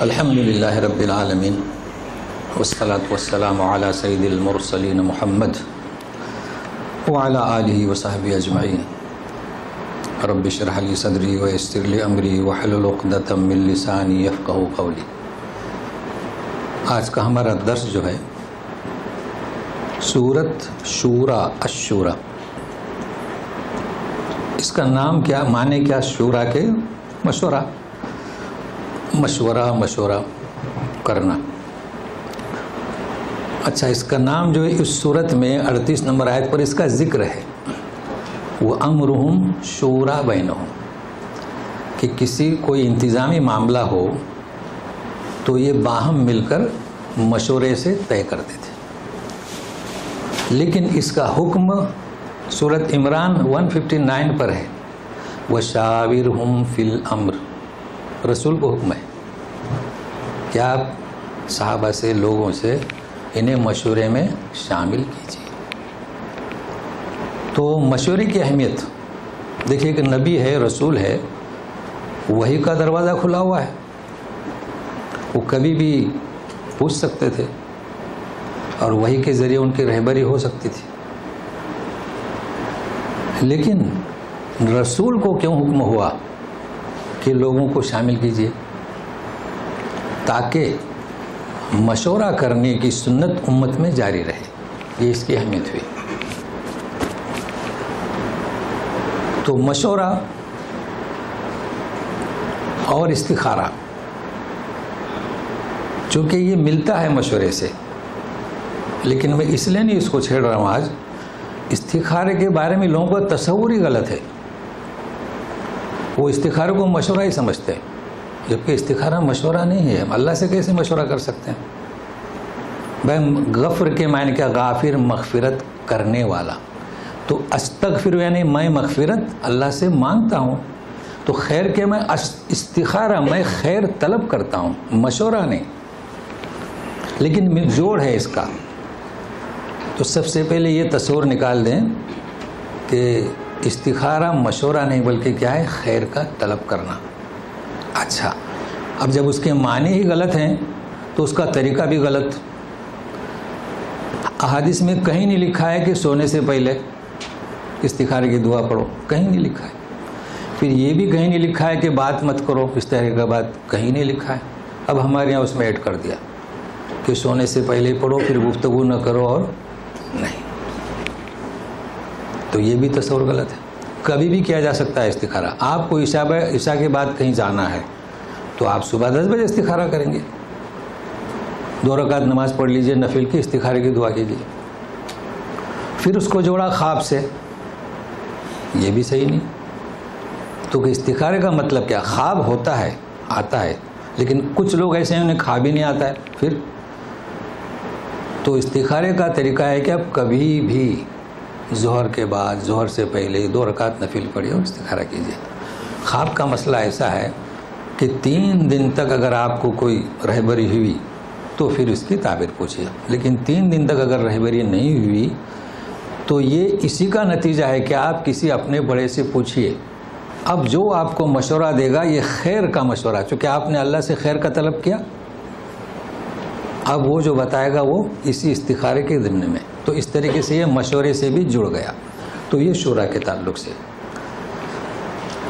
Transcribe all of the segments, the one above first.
الحمد للہ رب العالمین والصلاة والسلام علی سید المرسلین محمد وعلی آلہ وصحبہ اجمعین. رب اشرح لی صدری ویسر لی امری واحلل عقدۃ من لسانی یفقہوا قولی. آج کا ہمارا درس جو ہے سورۃ شورا الشورا. اس کا نام کیا، معنی کیا؟ شورا کے مشورہ کرنا. اچھا، اس کا نام جو ہے اس صورت میں 38 نمبر آیت پر اس کا ذکر ہے. وَأَمْرُهُمْ شُورَىٰ بَيْنَهُمْ، کہ کسی کوئی انتظامی معاملہ ہو تو یہ باہم مل کر مشورے سے طے کرتے تھے. لیکن اس کا حکم سورۃ عمران 159 پر ہے. وَشَاوِرْهُمْ فِي الْأَمْرِ، رسول کو حکم ہے کہ آپ صحابہ سے، لوگوں سے انہیں مشورے میں شامل کیجیے. تو مشورے کی اہمیت دیکھیے کہ نبی ہے، رسول ہے، وحی کا دروازہ کھلا ہوا ہے. وہ کبھی بھی پوچھ سکتے تھے اور وحی کے ذریعے ان کی رہبری ہو سکتی تھی. لیکن رسول کو کیوں حکم ہوا کہ لوگوں کو شامل کیجیے؟ تاکہ مشورہ کرنے کی سنت امت میں جاری رہے. یہ اس کی اہمیت ہوئی. تو مشورہ اور استخارہ، چونکہ یہ ملتا ہے مشورے سے، لیکن میں اس لیے نہیں اس کو چھیڑ رہا ہوں. آج استخارے کے بارے میں لوگوں کا تصور ہی غلط ہے. وہ استخارے کو مشورہ ہی سمجھتے ہیں، جبکہ استخارہ مشورہ نہیں ہے. اللہ سے کیسے مشورہ کر سکتے ہیں؟ بھائی غفر کے معنی کیا؟ غافر، مغفرت کرنے والا. تو استغفر یعنی میں مغفرت اللہ سے مانگتا ہوں. تو خیر کے میں استخارہ، میں خیر طلب کرتا ہوں، مشورہ نہیں. لیکن جوڑ ہے اس کا. تو سب سے پہلے یہ تصور نکال دیں کہ استخارہ مشورہ نہیں بلکہ کیا ہے؟ خیر کا طلب کرنا. اچھا، اب جب اس کے معنی ہی غلط ہیں تو اس کا طریقہ بھی غلط. احادیث میں کہیں نہیں لکھا ہے کہ سونے سے پہلے استخارے کی دعا پڑھو، کہیں نہیں لکھا ہے. پھر یہ بھی کہیں نہیں لکھا ہے کہ بات مت کرو اس طرح کا، بات کہیں نہیں لکھا ہے. اب ہمارے یہاں اس میں ایڈ کر دیا کہ سونے سے پہلے پڑھو، پھر گفتگو نہ کرو اور نہیں. تو یہ بھی تصور غلط ہے. کبھی بھی کیا جا سکتا ہے استخارہ. آپ کو عشاء کے بعد کہیں جانا ہے تو آپ صبح 10 بجے استخارہ کریں گے. 2 رکعت نماز پڑھ لیجئے نفل کی، استخارے کی دعا کیجیے. پھر اس کو جوڑا خواب سے، یہ بھی صحیح نہیں. تو کہ استخارے کا مطلب کیا؟ خواب ہوتا ہے، آتا ہے، لیکن کچھ لوگ ایسے ہیں انہیں خواب ہی نہیں آتا ہے. پھر تو استخارے کا طریقہ ہے کہ آپ کبھی بھی ظہر کے بعد، ظہر سے پہلے 2 رکعت نفل پڑھیے اور استخارہ کیجیے. خواب کا مسئلہ ایسا ہے کہ 3 دن تک اگر آپ کو کوئی رہبری ہوئی تو پھر اس کی تعبیر پوچھیے. لیکن 3 دن تک اگر رہبری نہیں ہوئی تو یہ اسی کا نتیجہ ہے کہ آپ کسی اپنے بڑے سے پوچھیے. اب جو آپ کو مشورہ دے گا یہ خیر کا مشورہ، چونکہ آپ نے اللہ سے خیر کا طلب کیا. اب وہ جو بتائے گا وہ اسی استخارے کے ضمن میں. تو اس طریقے سے یہ مشورے سے بھی جڑ گیا. تو یہ شورا کے تعلق سے.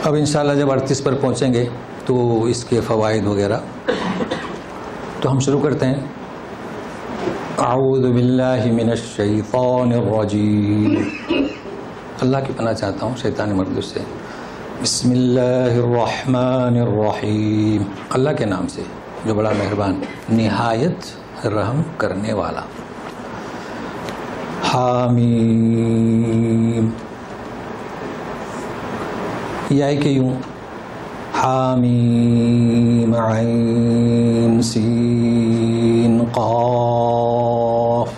اب انشاءاللہ جب 38 پر پہنچیں گے تو اس کے فوائد وغیرہ. تو ہم شروع کرتے ہیں. اعوذ باللہ من الشیطان الرجیم. اللہ کی پناہ چاہتا ہوں شیطان مردود سے. بسم اللہ الرحمن الرحیم. اللہ کے نام سے جو بڑا مہربان، نہایت رحم کرنے والا. حامیم، یہ ہے کہ یوں حامیم عین سین قاف.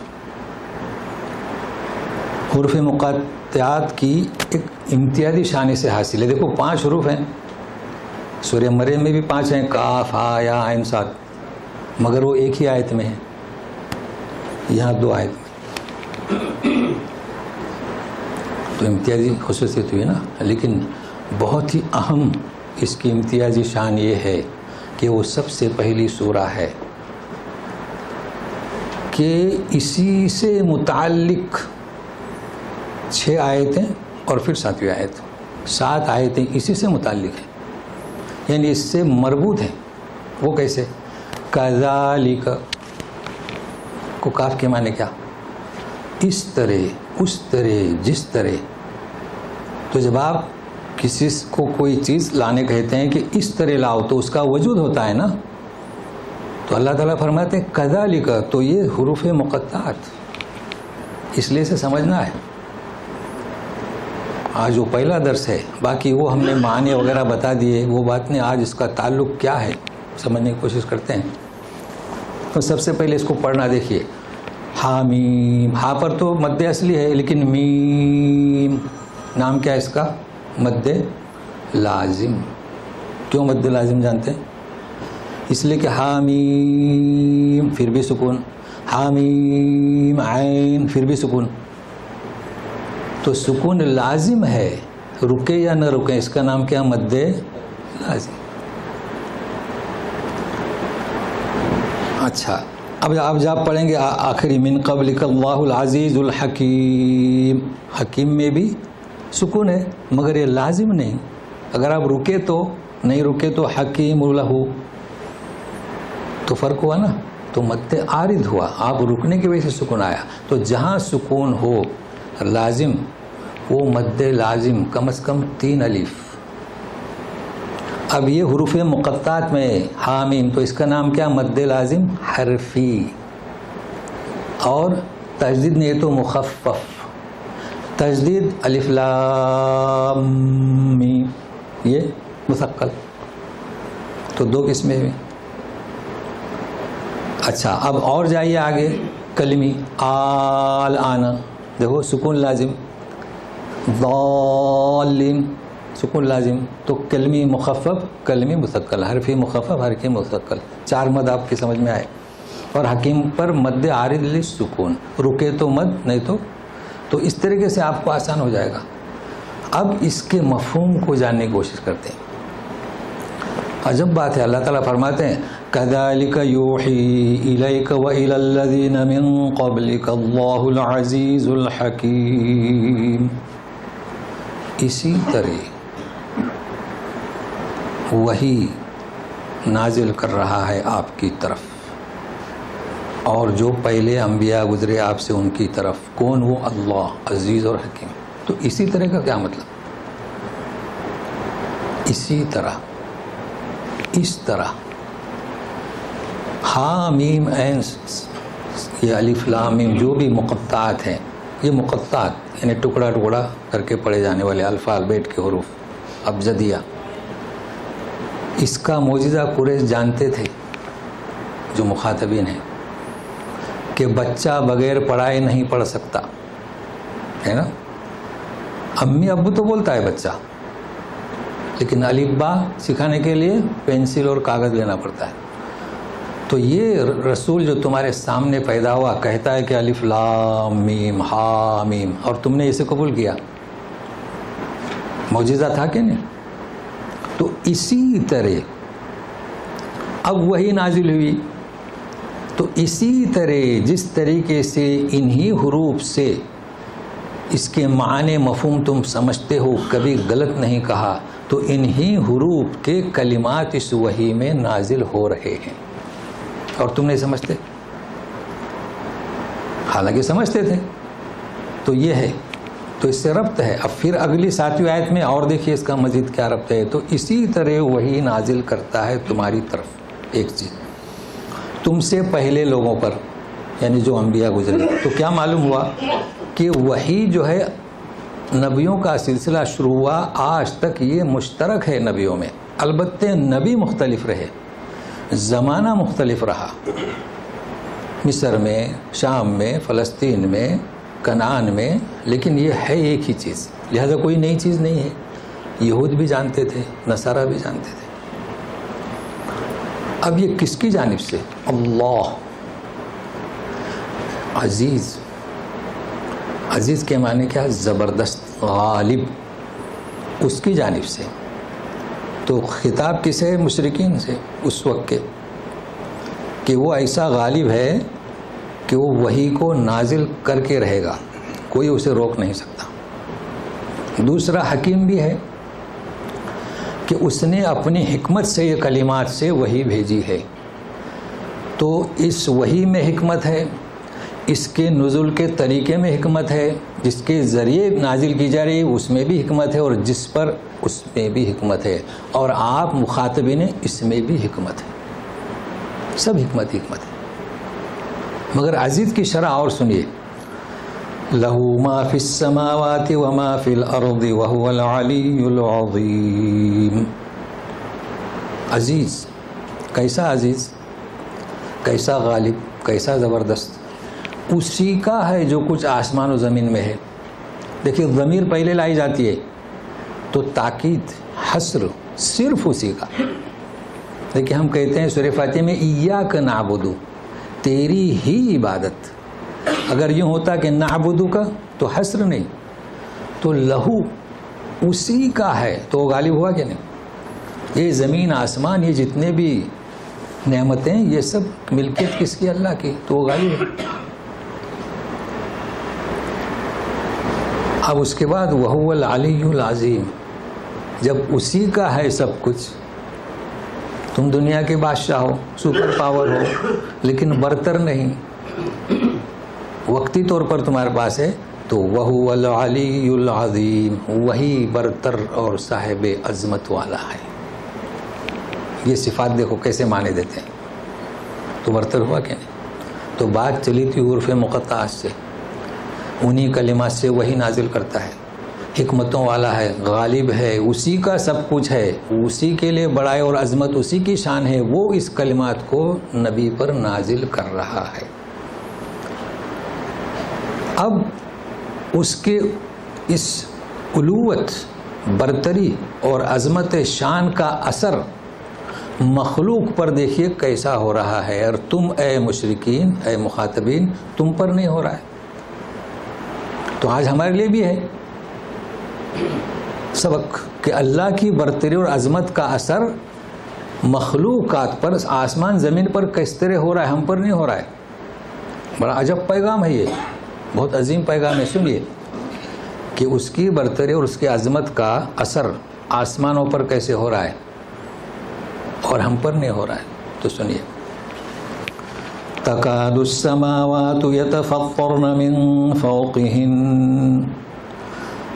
حروف مقطعات کی ایک امتیازی شان سے حاصل ہے. دیکھو 5 حروف ہیں. سورہ مریم میں بھی 5 ہیں، کاف، ہا، یا، عین، صاد، مگر وہ ایک ہی آیت میں ہے. یہاں 2 آیت میں. تو امتیازی خصوصیت ہوئی نا. لیکن بہت ہی اہم اس کی امتیازی شان یہ ہے کہ وہ سب سے پہلی سورہ ہے کہ اسی سے متعلق 6 آیتیں اور پھر 7ویں آیت، 7 آیتیں اسی سے متعلق ہیں، یعنی اس سے مربوط ہیں۔ وہ کیسے؟ کذالک کو کاف کے معنی کیا؟ اس طرح، اس طرح، جس طرح۔ تو جب آپ کسی کو کوئی چیز لانے کہتے ہیں کہ اس طرح لاؤ تو اس کا وجود ہوتا ہے نا، تو اللہ تعالیٰ فرماتے ہیں کذالک، تو یہ حروف مقطعات، اس لیے سے سمجھنا ہے۔ آج وہ پہلا درس ہے، باقی وہ ہم نے معنی وغیرہ بتا دیے، وہ بات نہیں، آج اس کا تعلق کیا ہے سمجھنے کی کوشش کرتے ہیں۔ تو سب سے پہلے اس کو پڑھنا دیکھیے، حامیم، ہا پر تو مد اصلی ہے، لیکن میم نام کیا ہے اس کا؟ مد لازم۔ کیوں مد لازم جانتے ہیں؟ اس لیے کہ حامیم پھر بھی سکون، حامیم عین پھر بھی سکون، تو سکون لازم ہے، رکے یا نہ رکے، اس کا نام کیا؟ مد لازم۔ اچھا، اب آپ پڑھیں گے آخری من قبلک اللہ العزیز الحکیم، حکیم میں بھی سکون ہے مگر یہ لازم نہیں، اگر آپ رکے تو نہیں، رکے تو حکیم لہو، تو فرق ہوا نا، تو مد عارض ہوا، آپ رکنے کی وجہ سے سکون آیا۔ تو جہاں سکون ہو لازم، وہ مد لازم کم از کم 3 الف۔ اب یہ حروف مقطعات میں حامیم، تو اس کا نام کیا؟ مد لازم حرفی، اور تجدید نہیں تو مخفف، تجدید الف لام میم، یہ مثقل، تو 2 قسمیں ہوئی۔ اچھا، اب اور جائیے آگے، کلمی آل آنا، دیکھو سکون لازم، ضالین سکون لازم، تو کلمی مخفف، کلمی مثقل، حرفی مخفف، حرفی مثقل، 4 مد آپ کی سمجھ میں آئے۔ اور حکیم پر مد عارض للسکون، رکے تو مد، نہیں تو اس طریقے سے آپ کو آسان ہو جائے گا۔ اب اس کے مفہوم کو جاننے کی کوشش کرتے ہیں۔ عجب بات ہے، اللہ تعالیٰ فرماتے ہیں كَذَلِكَ يُوحِي إِلَيْكَ وَإِلَى الَّذِينَ مِن قَبْلِكَ اللَّهُ الْعَزِيزُ الْحَكِيمُ، اسی طرح وہی نازل کر رہا ہے آپ کی طرف، اور جو پہلے انبیاء گزرے آپ سے ان کی طرف، کون؟ وہ اللہ عزیز اور حکیم۔ تو اسی طرح کا کیا مطلب؟ اسی طرح، اس طرح، ہا میم عین، یہ الف لام میم جو بھی مقطعات ہیں، یہ مقطعات یعنی ٹکڑا ٹکڑا کر کے پڑھے جانے والے الفابیٹ کے حروف ابجدیہ، اس کا معجزہ قریش جانتے تھے جو مخاطبین ہیں، کہ بچہ بغیر پڑھائے نہیں پڑھ سکتا ہے نا، امی ابو تو بولتا ہے بچہ، لیکن الف با سکھانے کے لیے پینسل اور کاغذ لینا پڑتا ہے۔ تو یہ رسول جو تمہارے سامنے پیدا ہوا کہتا ہے کہ الف لام میم ہا میم، اور تم نے اسے قبول کیا، معجزہ تھا کہ نہیں؟ تو اسی طرح اب وہی نازل ہوئی، تو اسی طرح جس طریقے سے انہی حروف سے اس کے معنی مفہوم تم سمجھتے ہو، کبھی غلط نہیں کہا، تو انہی حروف کے کلمات اس وحی میں نازل ہو رہے ہیں، اور تم نہیں سمجھتے، حالانکہ سمجھتے تھے۔ تو یہ ہے، تو اس سے ربط ہے۔ اب پھر اگلی 7ویں آیت میں اور دیکھیے اس کا مزید کیا ربط ہے، تو اسی طرح وہی نازل کرتا ہے تمہاری طرف ایک چیز، تم سے پہلے لوگوں پر، یعنی جو انبیاء گزرے۔ تو کیا معلوم ہوا کہ وہی جو ہے نبیوں کا سلسلہ شروع ہوا، آج تک یہ مشترک ہے نبیوں میں، البتہ نبی مختلف رہے، زمانہ مختلف رہا، مصر میں، شام میں، فلسطین میں، کنعان میں، لیکن یہ ہے ایک ہی چیز، لہذا کوئی نئی چیز نہیں ہے۔ یہود بھی جانتے تھے، نصارہ بھی جانتے تھے۔ اب یہ کس کی جانب سے؟ اللہ عزیز، عزیز کے معنی کیا؟ زبردست، غالب، اس کی جانب سے۔ تو خطاب کسے ہے؟ مشرکین سے اس وقت کے، کہ وہ ایسا غالب ہے کہ وہ وحی کو نازل کر کے رہے گا، کوئی اسے روک نہیں سکتا۔ دوسرا حکیم بھی ہے کہ اس نے اپنی حکمت سے یہ کلمات سے وحی بھیجی ہے، تو اس وحی میں حکمت ہے، اس کے نزول کے طریقے میں حکمت ہے، جس کے ذریعے نازل کی جا رہی ہے اس میں بھی حکمت ہے، اور جس پر اس میں بھی حکمت ہے، اور آپ مخاطبین اس میں بھی حکمت ہے، سب حکمت ہے۔ مگر عزیز کی شرح اور سنیے، لہو ما فی السماوات وما فی الارض وہو العلی العظیم۔ عزیز، کیسا عزیز، کیسا غالب، کیسا زبردست، اسی کا ہے جو کچھ آسمان و زمین میں ہے۔ دیکھیے ضمیر پہلے لائی جاتی ہے تو تاکید، حصر صرف اسی کا۔ دیکھیے ہم کہتے ہیں سورہ فاتحہ میں ایاک نعبد، تیری ہی عبادت، اگر یوں ہوتا کہ نعبد کا تو حصر نہیں، تو لہو اسی کا ہے تو وہ غالب ہوا کہ نہیں؟ یہ زمین آسمان، یہ جتنے بھی نعمتیں، یہ سب ملکیت کس کی؟ اللہ کی، تو وہ غالب ہے۔ اب اس کے بعد وہو العلی العظیم، جب اسی کا ہے سب کچھ، تم دنیا کے بادشاہ ہو، سپر پاور ہو، لیکن برتر نہیں، وقتی طور پر تمہارے پاس ہے، تو وہو العلی العظیم، وہی برتر اور صاحب عظمت والا ہے۔ یہ صفات دیکھو کیسے معنی دیتے ہیں، تو برتر ہوا کہ نہیں؟ تو بات چلی تھی حروف مقطعات سے، انہی کلمات سے وہی نازل کرتا ہے، حکمتوں والا ہے، غالب ہے، اسی کا سب کچھ ہے، اسی کے لیے بڑائی اور عظمت اسی کی شان ہے، وہ اس کلمات کو نبی پر نازل کر رہا ہے۔ اب اس کے اس علوت، برتری اور عظمت شان کا اثر مخلوق پر دیکھیے کیسا ہو رہا ہے، اور تم اے مشرکین، اے مخاطبین، تم پر نہیں ہو رہا ہے۔ تو آج ہمارے لیے بھی ہے سبق کہ اللہ کی برتری اور عظمت کا اثر مخلوقات پر، آسمان زمین پر کس طرح ہو رہا ہے، ہم پر نہیں ہو رہا ہے۔ بڑا عجب پیغام ہے، یہ بہت عظیم پیغام ہے۔ سنیے کہ اس کی برتری اور اس کی عظمت کا اثر آسمانوں پر کیسے ہو رہا ہے اور ہم پر نہیں ہو رہا ہے، تو سنیے۔ تکاد السماوات یتفطرن من فوقہن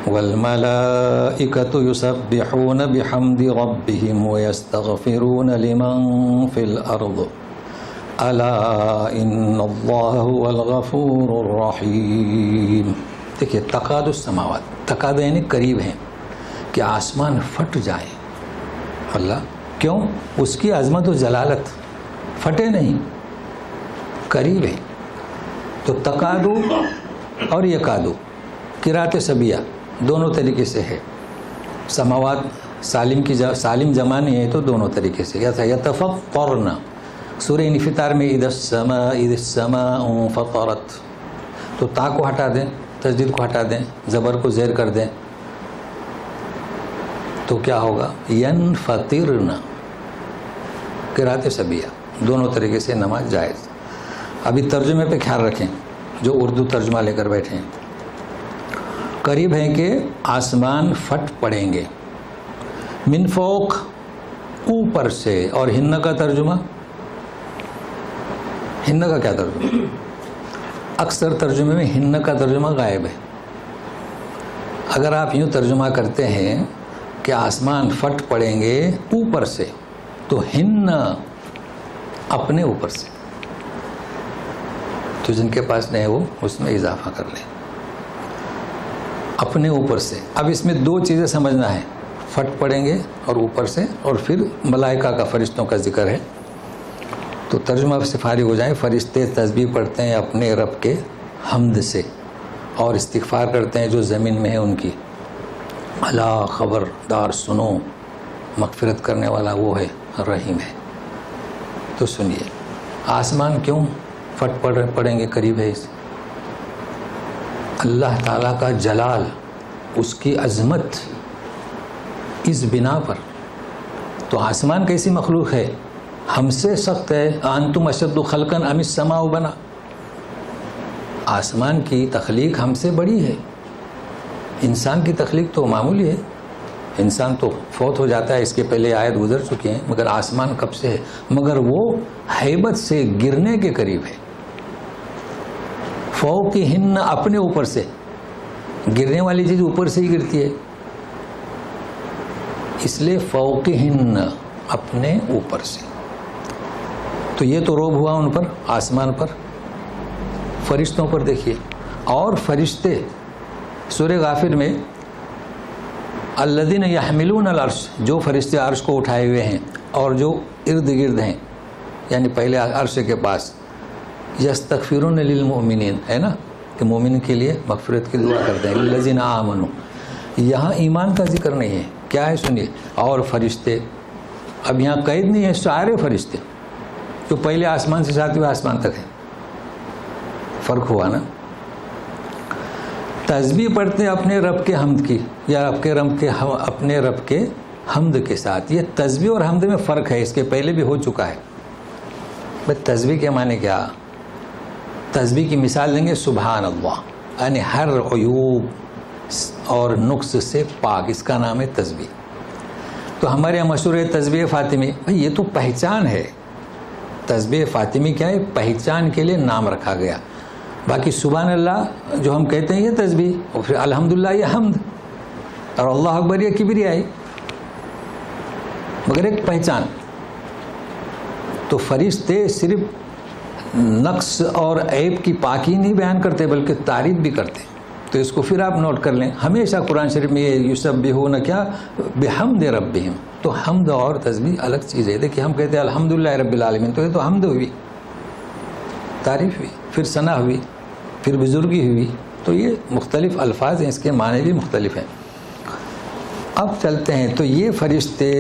والملائکۃ یسبحون بحمد ربہم ویستغفرون لمن فی الارض الا ان اللہ هو الغفور الرحیم۔ دیکھیے تکاد السماوات، تکاد یعنی قریب ہیں کہ آسمان پھٹ جائے۔ اللہ کیوں؟ اس کی عظمت و جلالت، پھٹے نہیں، قریب ہے۔ تو تکادو اور یکادو قرات سبیہ دونوں طریقے سے ہے، سماوات سالم کی سالم جمع نہیں ہے تو دونوں طریقے سے یتفطرن۔ سورہ انفطار میں اذا السماء انفطرت، تو تا کو ہٹا دیں، تشدید کو ہٹا دیں، زبر کو زیر کر دیں، تو کیا ہوگا؟ ینفطرن، قرات سبیہ، دونوں طریقے سے نماز جائز۔ ابھی ترجمے پہ خیال رکھیں جو اردو ترجمہ لے کر بیٹھے ہیں۔ قریب ہیں کہ آسمان پھٹ پڑیں گے، من فوق اوپر سے، اور ہن کا ترجمہ، ہن کا کیا ترجمہ؟ اکثر ترجمے میں ہن کا ترجمہ غائب ہے۔ اگر آپ یوں ترجمہ کرتے ہیں کہ آسمان پھٹ پڑیں گے اوپر سے، تو ہن اپنے اوپر سے، تو جن کے پاس نہیں وہ اس میں اضافہ کر لیں، اپنے اوپر سے۔ اب اس میں دو چیزیں سمجھنا ہے، پھٹ پڑیں گے اور اوپر سے، اور پھر ملائکہ کا، فرشتوں کا ذکر ہے۔ تو ترجمہ سے فارغ ہو جائیں، فرشتے تسبیح پڑھتے ہیں اپنے رب کے حمد سے، اور استغفار کرتے ہیں جو زمین میں ہے ان کی۔ الا خبردار سنو، مغفرت کرنے والا وہ ہے، رحیم ہے۔ تو سنیے آسمان کیوں پھٹ پڑیں گے، قریب ہے اس، اللہ تعالیٰ کا جلال، اس کی عظمت اس بنا پر تو آسمان کیسی مخلوق ہے؟ ہم سے سخت ہے. انتم اشد خلقا ام السماء بنا. آسمان کی تخلیق ہم سے بڑی ہے. انسان کی تخلیق تو معمولی ہے، انسان تو فوت ہو جاتا ہے، اس کے پہلے آیت گزر چکے ہیں. مگر آسمان کب سے ہے؟ مگر وہ ہیبت سے گرنے کے قریب ہے. فوقہن اپنے اوپر سے، گرنے والی چیز اوپر سے ہی گرتی ہے، اس لیے فوقہن اپنے اوپر سے. تو یہ تو روب ہوا ان پر، آسمان پر. فرشتوں پر دیکھیے، اور فرشتے سورہ غافر میں الذین یحملون العرش، جو فرشتے عرش کو اٹھائے ہوئے ہیں اور جو ارد گرد ہیں، یعنی پہلے عرش کے پاس، یستغفرون للمؤمنین ہے نا، کہ مومن کے لیے مغفرت کی دعا کرتے ہیں. الذین آمنوا، یہاں ایمان کا ذکر نہیں ہے. کیا ہے سنیے. اور فرشتے، اب یہاں قید نہیں ہے، سارے فرشتے جو پہلے آسمان سے ساتویں آسمان تک ہیں. فرق ہوا نا. تسبیح پڑھتے ہیں اپنے رب کے حمد کی، یا اپنے رب کے حمد کے ساتھ. یہ تسبیح اور حمد میں فرق ہے، اس کے پہلے بھی ہو چکا ہے. بس تسبیح کے معنی کیا؟ تسبیح کی مثال دیں گے سبحان اللہ، یعنی ہر عیوب اور نقص سے پاک، اس کا نام ہے تسبیح. تو ہمارے یہاں مشہور ہے تسبیح فاطمی. بھائی یہ تو پہچان ہے. تسبیح فاطمی کیا ہے؟ پہچان کے لیے نام رکھا گیا. باقی سبحان اللہ جو ہم کہتے ہیں یہ تسبیح، اور پھر الحمدللہ یہ حمد، اور اللہ اکبر یہ کبریائی، مگر ایک پہچان. تو فرشتے صرف نقص اور عیب کی پاکی نہیں بیان کرتے بلکہ تعریف بھی کرتے. تو اس کو پھر آپ نوٹ کر لیں، ہمیشہ قرآن شریف میں یہ یسبحون کیا بحمد ربہم. تو حمد اور تسبیح الگ چیز ہے. دیکھیے ہم کہتے ہیں الحمدللہ رب العالمین، تو یہ تو حمد ہوئی، تعریف ہوئی، پھر ثنا ہوئی، پھر بزرگی ہوئی. تو یہ مختلف الفاظ ہیں، اس کے معنی بھی مختلف ہیں. اب چلتے ہیں. تو یہ فرشتے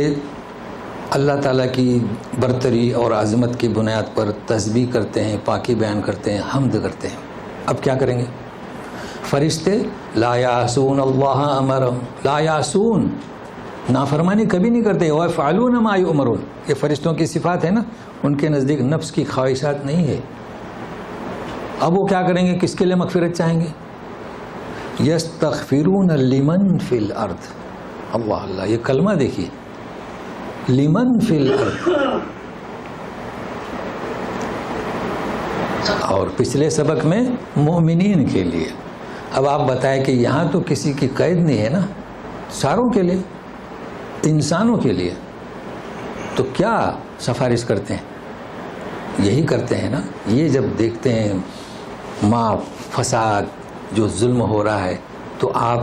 اللہ تعالیٰ کی برتری اور عظمت کی بنیاد پر تسبیح کرتے ہیں، پاکی بیان کرتے ہیں، حمد کرتے ہیں. اب کیا کریں گے فرشتے؟ لا یعصون اللہ امرہم، لا یعصون، نافرمانی کبھی نہیں کرتے. ویفعلون ما یؤمرون، یہ فرشتوں کی صفات ہے نا. ان کے نزدیک نفس کی خواہشات نہیں ہے. اب وہ کیا کریں گے؟ کس کے لیے مغفرت چاہیں گے؟ یستغفرون لمن فی الارض. اللہ اللہ، یہ کلمہ دیکھیے، لمن فی الارض. اور پچھلے سبق میں مومنین کے لیے. اب آپ بتائیں کہ یہاں تو کسی کی قید نہیں ہے نا، ساروں کے لیے، انسانوں کے لیے. تو کیا سفارش کرتے ہیں؟ یہی کرتے ہیں نا. یہ جب دیکھتے ہیں فساد جو ظلم ہو رہا ہے، تو آپ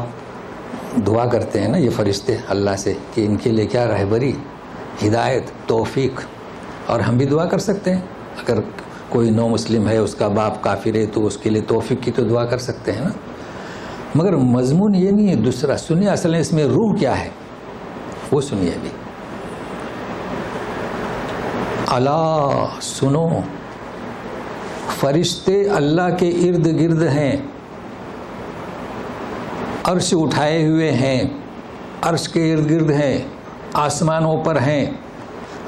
دعا کرتے ہیں نا یہ فرشتے اللہ سے کہ ان کے لیے کیا رہبری، ہدایت، توفیق. اور ہم بھی دعا کر سکتے ہیں. اگر کوئی نو مسلم ہے، اس کا باپ کافر ہے، تو اس کے لیے توفیق کی تو دعا کر سکتے ہیں نا. مگر مضمون یہ نہیں ہے. دوسرا سنیے، اصل اس میں روح کیا ہے وہ سنیے ابھی. اللہ سنو، فرشتے اللہ کے ارد گرد ہیں، عرش اٹھائے ہوئے ہیں، عرش کے ارد گرد ہیں، آسمانوں پر ہیں،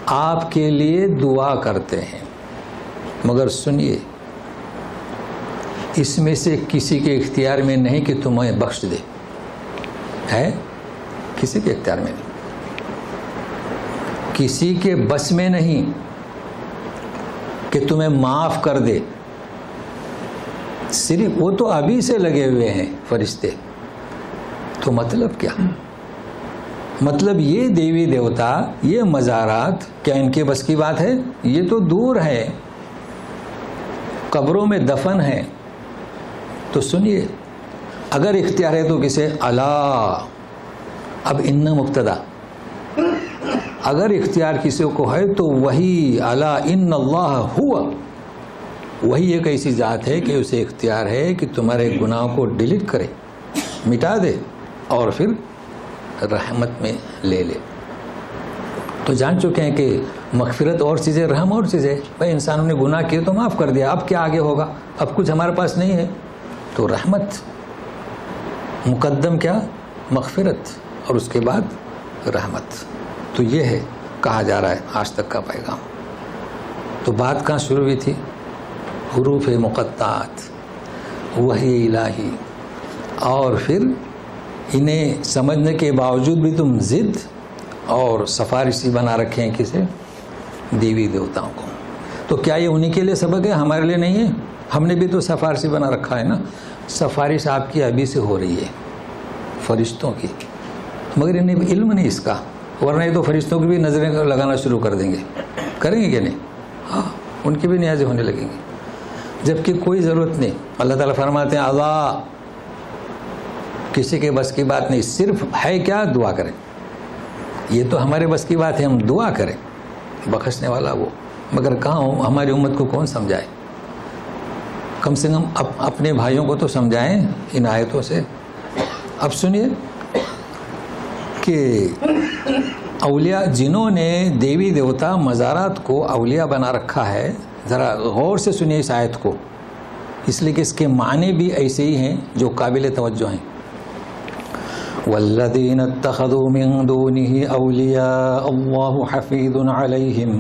آپ کے لیے دعا کرتے ہیں. مگر سنیے، اس میں سے کسی کے اختیار میں نہیں کہ تمہیں بخش دے. ہے کسی کے اختیار میں نہیں، کسی کے بس میں نہیں کہ تمہیں معاف کر دے. صرف وہ تو ابھی سے لگے ہوئے ہیں فرشتے. تو مطلب کیا؟ مطلب یہ دیوی دیوتا، یہ مزارات کیا ان کے بس کی بات ہے؟ یہ تو دور ہے، قبروں میں دفن ہے. تو سنیے، اگر اختیار ہے تو کسے؟ اللہ. اب ان مبتدا، اگر اختیار کسی کو ہے تو وہی اللہ، ان اللہ ہوا. وہی ایک ایسی ذات ہے کہ اسے اختیار ہے کہ تمہارے گناہوں کو ڈیلیٹ کرے، مٹا دے، اور پھر رحمت میں لے لے. تو جان چکے ہیں کہ مغفرت اور چیزیں، رحم اور چیزیں. بھائی انسانوں نے گناہ کیے تو معاف کر دیا، اب کیا آگے ہوگا؟ اب کچھ ہمارے پاس نہیں ہے. تو رحمت مقدم، کیا؟ مغفرت، اور اس کے بعد رحمت. تو یہ ہے. کہا جا رہا ہے آج تک کا پیغام. تو بات کہاں شروع ہوئی تھی؟ حروف مقطعات، وحی الہی، اور پھر انہیں سمجھنے کے باوجود بھی تم ضد اور سفارشی بنا رکھے ہیں کسے؟ دیوی دیوتاؤں کو. تو کیا یہ انہی کے لیے سبق ہے، ہمارے لیے نہیں ہے؟ ہم نے بھی تو سفارشی بنا رکھا ہے نا. سفارش آپ کی ابھی سے ہو رہی ہے فرشتوں کی، مگر انہیں علم نہیں اس کا، ورنہ یہ تو فرشتوں کی بھی نظریں لگانا شروع کر دیں گے. کریں گے کہ نہیں؟ ہاں، ان کی بھی نیازیں ہونے لگیں گی، جبکہ کوئی ضرورت نہیں. اللہ تعالیٰ فرماتے ہیں اللہ کسی کے بس کی بات نہیں، صرف ہے کیا؟ دعا کریں. یہ تو ہمارے بس کی بات ہے، ہم دعا کریں، بخشنے والا وہ. مگر کہاں ہماری امت کو کون سمجھائے؟ کم سے کم اپنے بھائیوں کو تو سمجھائیں ان آیتوں سے. اب سنیے کہ اولیاء جنہوں نے دیوی دیوتا مزارات کو اولیاء بنا رکھا ہے، ذرا غور سے سنیے اس آیت کو، اس لیے کہ اس کے معنی بھی ایسے ہی ہیں جو قابل توجہ ہیں. والذین اتخذوا من دونه اولیاء اللہ حفیظ علیہم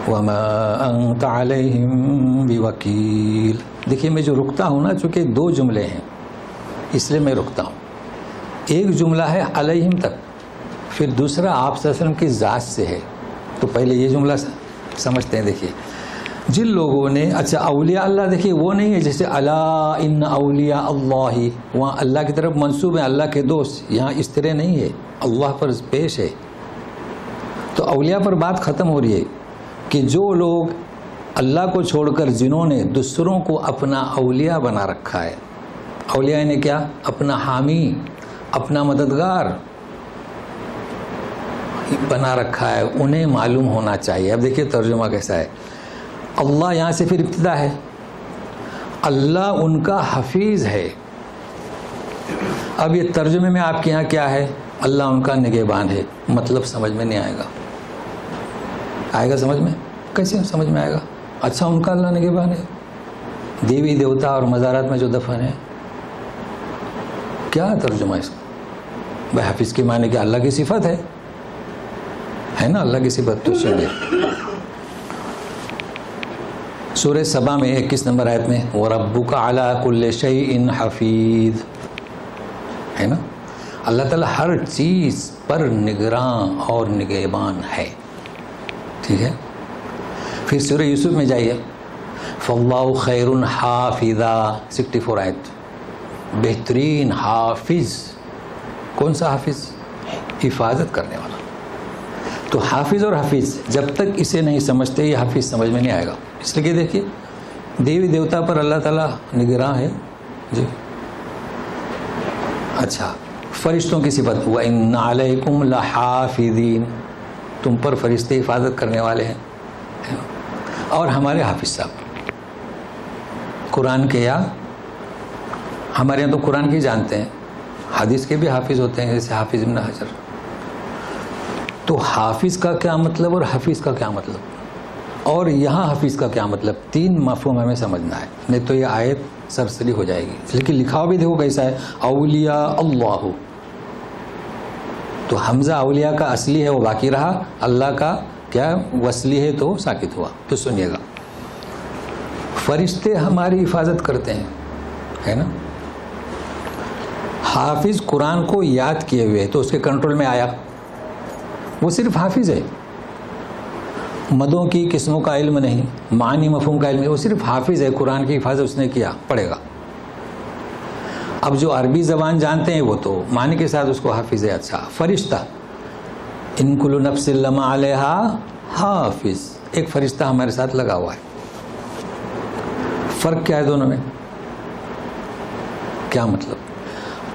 وما انت علیہم بوکیل. دیکھیے میں جو رکتا ہوں نا، چونکہ دو جملے ہیں اس لیے میں رکتا ہوں. ایک جملہ ہے علیہم تک، پھر دوسرا آپ صلی اللہ علیہ وسلم کی ذات سے ہے. تو پہلے یہ جملہ سمجھتے ہیں. دیکھیے جن لوگوں نے، اچھا اولیاء اللہ، دیکھیے وہ نہیں ہے جیسے الا ان اولیاء اللہ، وہاں اللہ کی طرف منسوب ہے، اللہ کے دوست. یہاں اس طرح نہیں ہے، اللہ پر پیش ہے. تو اولیاء پر بات ختم ہو رہی ہے کہ جو لوگ اللہ کو چھوڑ کر جنہوں نے دوسروں کو اپنا اولیاء بنا رکھا ہے. اولیاء نے کیا؟ اپنا حامی، اپنا مددگار بنا رکھا ہے. انہیں معلوم ہونا چاہیے. اب دیکھیے ترجمہ کیسا ہے. اللہ یہاں سے پھر ابتدا ہے، اللہ ان کا حفیظ ہے. اب یہ ترجمے میں آپ کے یہاں کیا ہے؟ اللہ ان کا نگہبان ہے. مطلب سمجھ میں نہیں آئے گا. آئے گا سمجھ میں؟ کیسے سمجھ میں آئے گا؟ اچھا ان کا اللہ نگہبان ہے، دیوی دیوتا اور مزارات میں جو دفن ہے. کیا ترجمہ اس کا؟ بھائی حفیظ کے معنی کہ اللہ کی صفت ہے نا، اللہ کی صفت. تو سنیے سورہ سبا میں 21 نمبر آیت میں وَرَبُّكَ عَلَىٰ كُلِّ شَيْءٍ حَفِيظٌ ہے نا. اللہ تعالیٰ ہر چیز پر نگراں اور نگہبان ہے. ٹھیک ہے. پھر سورہ یوسف میں جائیے، فَاللَّهُ خَيْرٌ حَافِظًا 64 آیت. بہترین حافظ. کون سا حافظ؟ حفاظت کرنے والا. تو حافظ اور حفیظ جب تک اسے نہیں سمجھتے یہ حفیظ سمجھ میں نہیں آئے گا. اس لیے کہ دیکھیے دیوی دیوتا پر اللہ تعالیٰ نگراں ہے جی. اچھا فرشتوں کی صفت وَإِنَّ عَلَيْكُمْ لَحَافِظِينَ، تم پر فرشتے حفاظت کرنے والے ہیں. اور ہمارے حافظ صاحب قرآن کے، یا ہمارے یہاں تو قرآن کی جانتے ہیں، حدیث کے بھی حافظ ہوتے ہیں جیسے حافظ ابن حجر. تو حافظ کا کیا مطلب اور حفیظ کا کیا مطلب، اور یہاں حفیظ کا کیا مطلب، تین مفہوم ہمیں سمجھنا ہے، نہیں تو یہ آیت سرسری ہو جائے گی. لیکن لکھا ہوا بھی دیکھو کیسا ہے، اولیاء اللہ. تو حمزہ اولیاء کا اصلی ہے وہ باقی رہا، اللہ کا کیا وصلی ہے تو ساکت ہوا. تو سنیے گا، فرشتے ہماری حفاظت کرتے ہیں ہے نا. حافظ قرآن کو یاد کیے ہوئے تو اس کے کنٹرول میں آیا، وہ صرف حافظ ہے. مدوں کی قسموں کا علم نہیں، معنی مفہوم کا علم نہیں، وہ صرف حافظ ہے. قرآن کی حفاظت اس نے کیا، پڑھے گا. اب جو عربی زبان جانتے ہیں وہ تو معنی کے ساتھ اس کو حافظ ہے. اچھا فرشتہ، ان کل نفس لما علیہا حافظ، ایک فرشتہ ہمارے ساتھ لگا ہوا ہے. فرق کیا ہے دونوں میں؟ کیا مطلب؟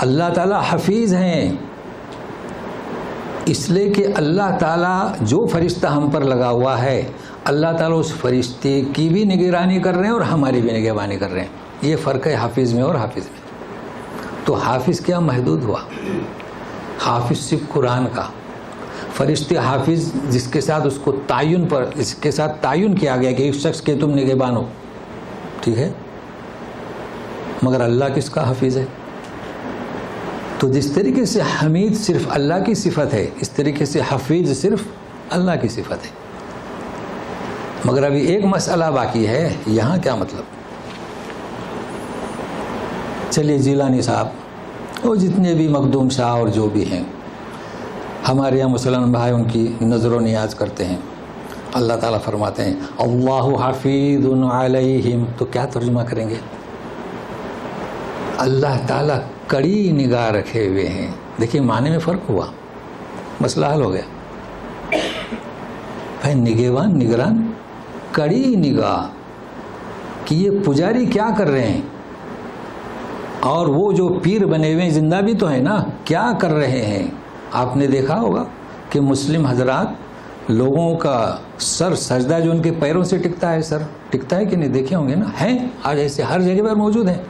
اللہ تعالیٰ حفیظ ہیں اس لیے کہ اللہ تعالیٰ جو فرشتہ ہم پر لگا ہوا ہے، اللہ تعالیٰ اس فرشتے کی بھی نگرانی کر رہے ہیں اور ہماری بھی نگہبانی کر رہے ہیں. یہ فرق ہے حافظ میں اور حافظ میں. تو حافظ کیا محدود ہوا، حافظ صرف قرآن کا. فرشتے حافظ جس کے ساتھ اس کو تعین پر، اس کے ساتھ تعین کیا گیا کہ اس شخص کے تم نگہبان ہو، ٹھیک ہے. مگر اللہ کس کا حافظ ہے؟ تو جس طریقے سے حمید صرف اللہ کی صفت ہے، اس طریقے سے حفیظ صرف اللہ کی صفت ہے. مگر ابھی ایک مسئلہ باقی ہے، یہاں کیا مطلب؟ چلیے جیلانی صاحب اور جتنے بھی مخدوم شاہ اور جو بھی ہیں ہمارے یہاں مسلمان بھائی ان کی نظر و نیاز کرتے ہیں. اللہ تعالیٰ فرماتے ہیں اللہ حفیظ علیہم، تو کیا ترجمہ کریں گے؟ اللہ تعالیٰ کڑی نگاہ رکھے ہوئے ہیں. دیکھیے معنی میں فرق ہوا، مسئلہ حل ہو گیا. بھائی نگہبان، نگران، کڑی نگاہ کہ یہ پجاری کیا کر رہے ہیں، اور وہ جو پیر بنے ہوئے زندہ بھی تو ہیں نا، کیا کر رہے ہیں. آپ نے دیکھا ہوگا کہ مسلم حضرات لوگوں کا سر سجدہ جو ان کے پیروں سے ٹکتا ہے، سر ٹکتا ہے کہ نہیں؟ دیکھے ہوں گے نا، ہیں آج ایسے ہر جگہ پر موجود ہیں.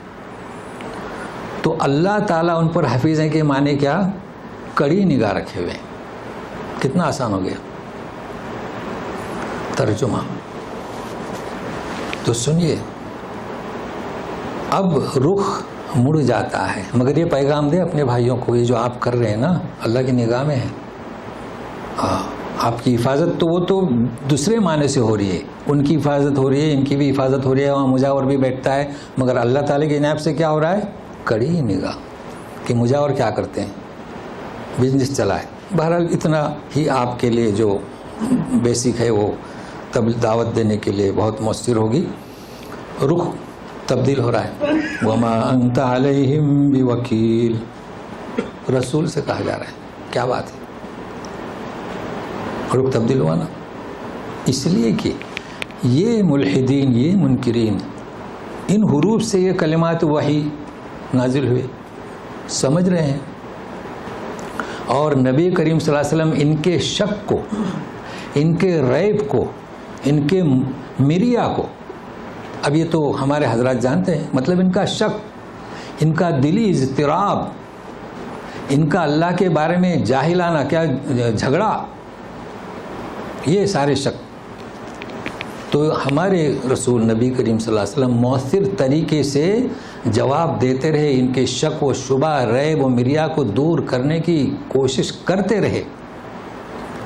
تو اللہ تعالیٰ ان پر حفیظ ہیں کہ معنی کیا؟ کڑی نگاہ رکھے ہوئے ہیں. کتنا آسان ہو گیا ترجمہ. تو سنیے، اب رخ مڑ جاتا ہے، مگر یہ پیغام دے اپنے بھائیوں کو، یہ جو آپ کر رہے ہیں نا اللہ کی نگاہ میں ہے. آپ کی حفاظت تو وہ تو دوسرے معنی سے ہو رہی ہے، ان کی حفاظت ہو رہی ہے، ان کی بھی حفاظت ہو رہی ہے، وہاں مجاور بھی بیٹھتا ہے، مگر اللہ تعالیٰ کی عنایت سے کیا ہو رہا ہے؟ کڑی نگاہ کہ مجاور کیا کرتے ہیں؟ بزنس چلائے. بہرحال اتنا ہی آپ کے لیے جو بیسک ہے وہ دعوت دینے کے لیے بہت مؤثر ہوگی. رخ تبدیل ہو رہا ہے. وما انت علیہم بوکیل، رسول سے کہا جا رہا ہے. کیا بات ہے، رخ تبدیل ہوا نا، اس لیے کہ یہ ملحدین، یہ منکرین، ان حروف سے یہ کلمات وحی نازل ہوئے، سمجھ رہے ہیں. اور نبی کریم صلی اللہ علیہ وسلم ان کے شک کو، ان کے ریب کو، ان کے مریا کو، اب یہ تو ہمارے حضرات جانتے ہیں، مطلب ان کا شک، ان کا دلی اضطراب، ان کا اللہ کے بارے میں جاہلانہ کیا جھگڑا، یہ سارے شک. تو ہمارے رسول نبی کریم صلی اللہ علیہ وسلم مؤثر طریقے سے جواب دیتے رہے، ان کے شک و شبہ، ریب و مریا کو دور کرنے کی کوشش کرتے رہے.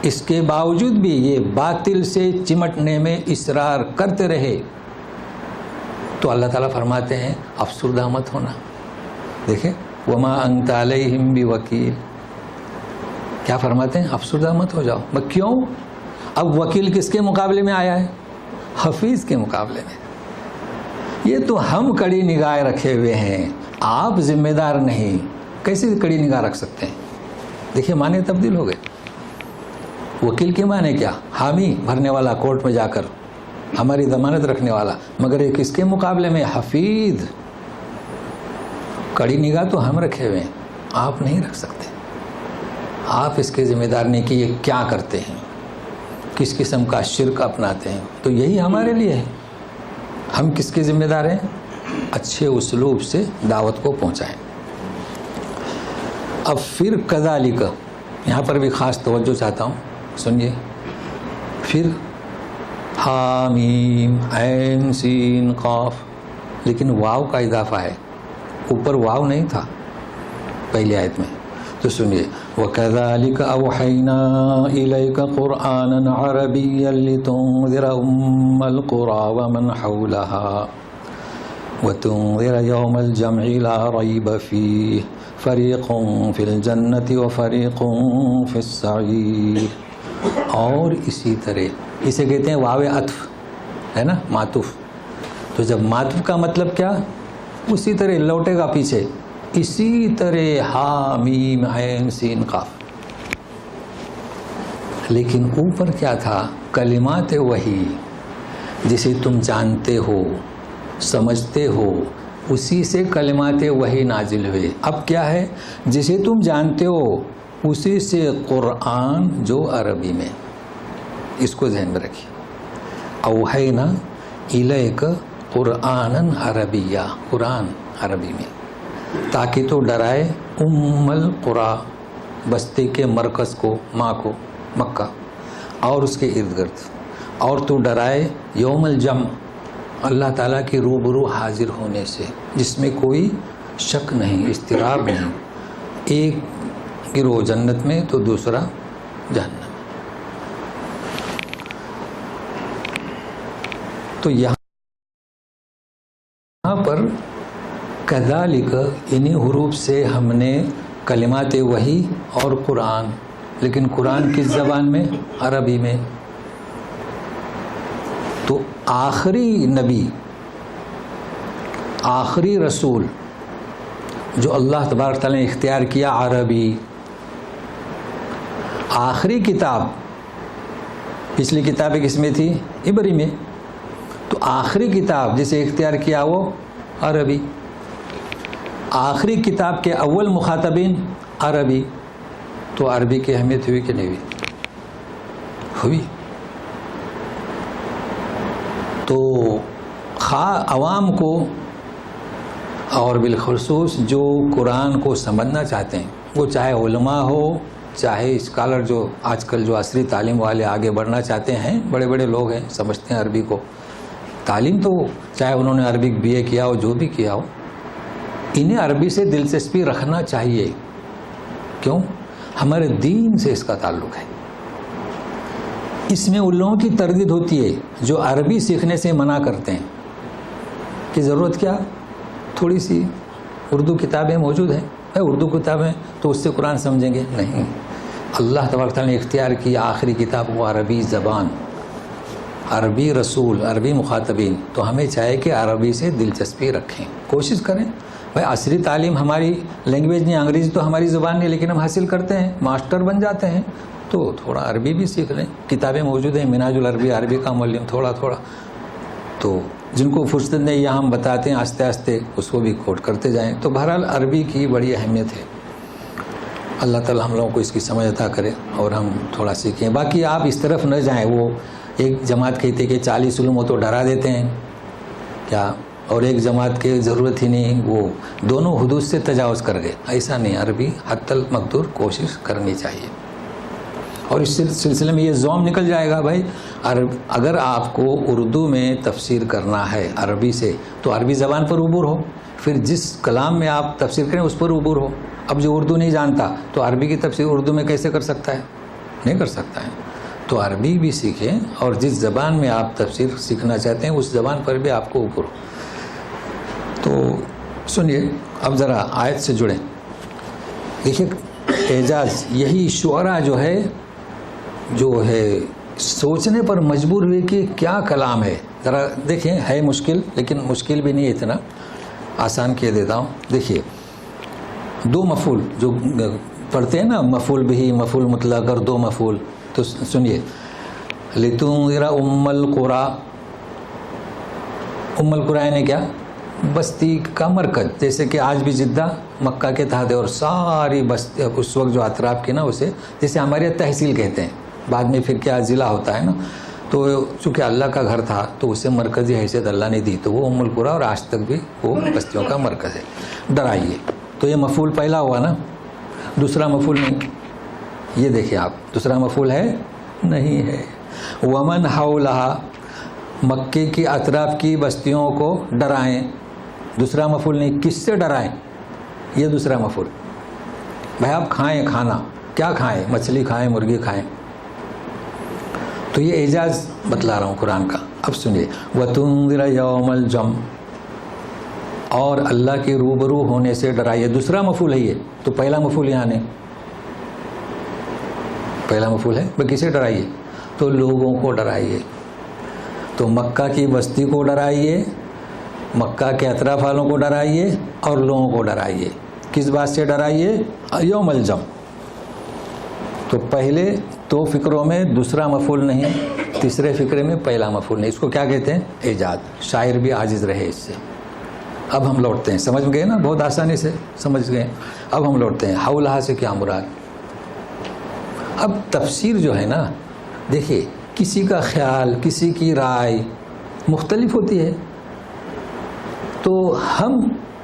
اس کے باوجود بھی یہ باطل سے چمٹنے میں اصرار کرتے رہے. تو اللہ تعالیٰ فرماتے ہیں افسردہ مت ہونا. دیکھیں وما انت علیہم بوکیل، کیا فرماتے ہیں؟ افسردہ مت ہو جاؤ. کیوں؟ اب وکیل کس کے مقابلے میں آیا ہے؟ حفیظ کے مقابلے میں. یہ تو ہم کڑی نگاہ رکھے ہوئے ہیں، آپ ذمہ دار نہیں. کیسے کڑی نگاہ رکھ سکتے ہیں؟ دیکھیے معنی تبدیل ہو گئے. وکیل کے معنی کیا؟ حامی بھرنے والا، کورٹ میں جا کر ہماری ضمانت رکھنے والا. مگر یہ کس کے مقابلے میں؟ حفیظ. کڑی نگاہ تو ہم رکھے ہوئے ہیں، آپ نہیں رکھ سکتے. آپ اس کے ذمہ دار نہیں کہ یہ کیا کرتے ہیں، کس قسم کا شرک اپناتے ہیں. تو یہی ہمارے لیے ہے. ہم کس کے ذمہ دار ہیں؟ اچھے اسلوب سے دعوت کو پہنچائیں. اب پھر کذالک، یہاں پر بھی خاص توجہ چاہتا ہوں، سنیے. پھر حامیم عین سین قاف، لیکن واو کا اضافہ ہے، اوپر واو نہیں تھا پہلی آیت میں. تو سنیے وَكَذَلِكَ أَوْحَيْنَا إِلَيْكَ قُرْآنًا عَرَبِيًّا لِتُنذِرَ أُمَّ الْقُرَى وَمَنْ حَوْلَهَا وَتُنذِرَ يَوْمَ الْجَمْعِ لَا رَيْبَ فِيهِ فَرِيقٌ فِي الْجَنَّةِ وَفَرِيقٌ فِي السَّعِيرِ. اور اسی طرح اسے کہتے ہیں واو عطف، ہے نا، معطوف. تو جب معطوف کا مطلب کیا؟ اسی طرح لوٹے گا پیچھے. اسی طرح حامیم عین سین قاف. لیکن اوپر کیا تھا؟ کلمات وحی، جسے تم جانتے ہو، سمجھتے ہو، اسی سے کلمات وحی نازل ہوئے. اب کیا ہے؟ جسے تم جانتے ہو اسی سے قرآن جو عربی میں. اس کو ذہن میں رکھیے. اوحینا الیک قرآنًا عربیہ، قرآن عربی میں، تاکہ تو ڈرائے ام القریٰ، بستی کے مرکز کو، ماں کو، مکہ اور اس کے ارد گرد. اور تو ڈرائے یوم الجمع، اللہ تعالیٰ کے روبرو حاضر ہونے سے، جس میں کوئی شک نہیں، اضطراب نہیں. ایک گروہ جنت میں تو دوسرا جہنم. تو یہاں پر کذالک انہی حروف سے ہم نے کلمات وحی اور قرآن، لیکن قرآن کس زبان میں؟ عربی میں. تو آخری نبی، آخری رسول جو اللہ تبارک تعالیٰ نے اختیار کیا عربی. آخری کتاب، پچھلی کتابیں کس میں تھی؟ عبری میں. تو آخری کتاب جسے اختیار کیا وہ عربی. آخری کتاب کے اول مخاطبین عربی. تو عربی کی اہمیت ہوئی کہ نہیں ہوئی؟ ہوئی. تو عوام کو اور بالخصوص جو قرآن کو سمجھنا چاہتے ہیں، وہ چاہے علماء ہو، چاہے اسکالر جو آج کل جو عصری تعلیم والے آگے بڑھنا چاہتے ہیں، بڑے بڑے لوگ ہیں سمجھتے ہیں عربی کو. تعلیم تو چاہے انہوں نے عربک BA کیا ہو، جو بھی کیا ہو، انہیں عربی سے دلچسپی رکھنا چاہیے. کیوں؟ ہمارے دین سے اس کا تعلق ہے. اس میں ان لوگوں کی تردید ہوتی ہے جو عربی سیکھنے سے منع کرتے ہیں کہ ضرورت کیا، تھوڑی سی اردو کتابیں موجود ہیں، اردو کتابیں تو اس سے قرآن سمجھیں گے. نہیں، اللہ تبارک تعالیٰ نے اختیار کی آخری کتاب وہ عربی زبان، عربی رسول، عربی مخاطبین. تو ہمیں چاہیے کہ عربی سے دلچسپی رکھیں، کوشش کریں. بھائی عصری تعلیم ہماری لینگویج نہیں، انگریزی تو ہماری زبان نہیں، لیکن ہم حاصل کرتے ہیں، ماسٹر بن جاتے ہیں. تو تھوڑا عربی بھی سیکھ لیں. کتابیں موجود ہیں، منہاج العربی، عربی کا معلم، تھوڑا تھوڑا. تو جن کو فرصت نہیں، یہاں ہم بتاتے ہیں آہستہ آہستہ اس کو بھی کوٹ کرتے جائیں. تو بہرحال عربی کی بڑی اہمیت ہے. اللہ تعالیٰ ہم لوگوں کو اس کی سمجھ عطا کرے اور ہم تھوڑا سیکھیں. باقی آپ اس طرف نہ جائیں. وہ ایک جماعت کہتے کہ 40 علوم وہ تو ڈرا دیتے ہیں کیا، اور ایک جماعت کی ضرورت ہی نہیں، وہ دونوں حدود سے تجاوز کر گئے. ایسا نہیں، عربی حتی المقدور کوشش کرنی چاہیے. اور اس سلسلے میں یہ زوم نکل جائے گا بھائی، اگر آپ کو اردو میں تفسیر کرنا ہے عربی سے تو عربی زبان پر عبور ہو، پھر جس کلام میں آپ تفسیر کریں اس پر عبور ہو. اب جو اردو نہیں جانتا تو عربی کی تفسیر اردو میں کیسے کر سکتا ہے؟ نہیں کر سکتا ہے. تو عربی بھی سیکھیں اور جس زبان میں آپ تفسیر سیکھنا چاہتے ہیں اس زبان پر بھی آپ کو عبور ہو. تو سنیے، اب ذرا آیت سے جڑیں. دیکھیے اعجاز، یہی شعراء جو ہے سوچنے پر مجبور ہوئے کہ کیا کلام ہے. ذرا دیکھیں، ہے مشکل لیکن مشکل بھی نہیں، اتنا آسان کیے دیتا ہوں. دیکھیے دو مفعول جو پڑھتے ہیں نا، مفعول بھی، مفعول مطلق اور دو مفعول. تو سنیے، لتنذر ام القری. ام القری یعنی کیا؟ بستی کا مرکز. جیسے کہ آج بھی جدہ مکہ کے تحت ہے اور ساری بستی اس وقت جو اطراف کی نا، اسے جیسے ہمارے تحصیل کہتے ہیں، بعد میں پھر کیا ضلع ہوتا ہے نا. تو چونکہ اللہ کا گھر تھا تو اسے مرکزی حیثیت اللہ نے دی، تو وہ ام القری اور آج تک بھی وہ بستیوں کا مرکز ہے. ڈرائیے. تو یہ مفعول پہلا ہوا نا، دوسرا مفعول نہیں. یہ دیکھیں آپ، دوسرا مفعول ہے نہیں ہے. ومن حولہا، مکے کی اطراف کی بستیوں کو ڈرائیں. دوسرا مفعول نہیں. کس سے ڈرائیں؟ یہ دوسرا مفعول. بھائی آپ کھائیں، کھانا کیا کھائیں؟ مچھلی کھائیں، مرغی کھائیں. تو یہ اعجاز بتلا رہا ہوں قرآن کا. اب سنیے، وَتُنذِرَ يَوْمَ الْجَمْعِ، اور اللہ کے روبرو ہونے سے ڈرائیے. دوسرا مفعول ہے یہ. تو پہلا مفعول یہاں نہیں، پہلا مفعول ہے. بھائی کسے ڈرائیے؟ تو لوگوں کو ڈرائیے. تو مکہ کی بستی کو ڈرائیے، مکہ کے اطراف والوں کو ڈرائیے اور لوگوں کو ڈرائیے. کس بات سے ڈرائیے؟ یوم الجمع. تو پہلے دو فکروں میں دوسرا مفعول نہیں، تیسرے فکرے میں پہلا مفعول نہیں. اس کو کیا کہتے ہیں؟ اعجاز. شاعر بھی عاجز رہے اس سے. اب ہم لوٹتے ہیں، سمجھ گئے نا، بہت آسانی سے سمجھ گئے. اب ہم لوٹتے ہیں، حولہا سے کیا مراد. اب تفسیر جو ہے نا، دیکھیے کسی کا خیال، کسی کی رائے مختلف ہوتی ہے. تو ہم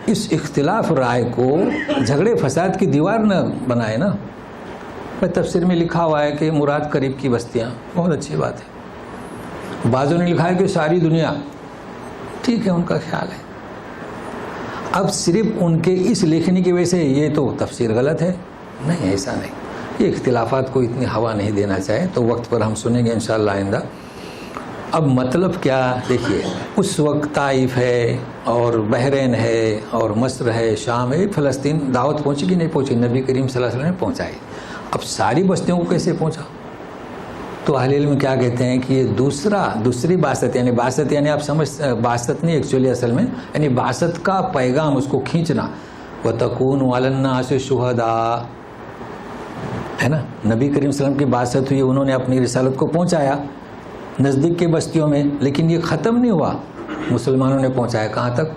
اس اختلاف رائے کو جھگڑے فساد کی دیوار نہ بنائے نا. تفسیر میں لکھا ہوا ہے کہ مراد قریب کی بستیاں، بہت اچھی بات ہے. بعضوں نے لکھا ہے کہ ساری دنیا، ٹھیک ہے، ان کا خیال ہے. اب صرف ان کے اس لکھنے کی وجہ سے یہ تو تفسیر غلط ہے، نہیں، ایسا نہیں. یہ اختلافات کو اتنی ہوا نہیں دینا چاہے، تو وقت پر ہم سنیں گے انشاءاللہ آئندہ. اب مطلب کیا، دیکھیے اس وقت طائف ہے اور بحرین ہے اور مصر ہے، شام ہے، فلسطین، دعوت پہنچی کہ نہیں پہنچی؟ نبی کریم صلی اللہ علیہ وسلم نے پہنچائی. اب ساری بستیوں کو کیسے پہنچا؟ تو اہل علم کیا کہتے ہیں کہ یہ دوسری بعثت، یعنی بعثت یعنی آپ سمجھ، بعثت نہیں ایکچولی اصل میں، یعنی بعثت کا پیغام اس کو کھینچنا. وَتَكُونُ عَلَى النَّاسِ شُهَدَاء، ہے نا. نبی کریم صلی اللہ علیہ وسلم کی بعثت ہوئی، انہوں نے اپنی رسالت کو پہنچایا نزدیک کے بستیوں میں، لیکن یہ ختم نہیں ہوا. مسلمانوں نے پہنچایا کہاں تک؟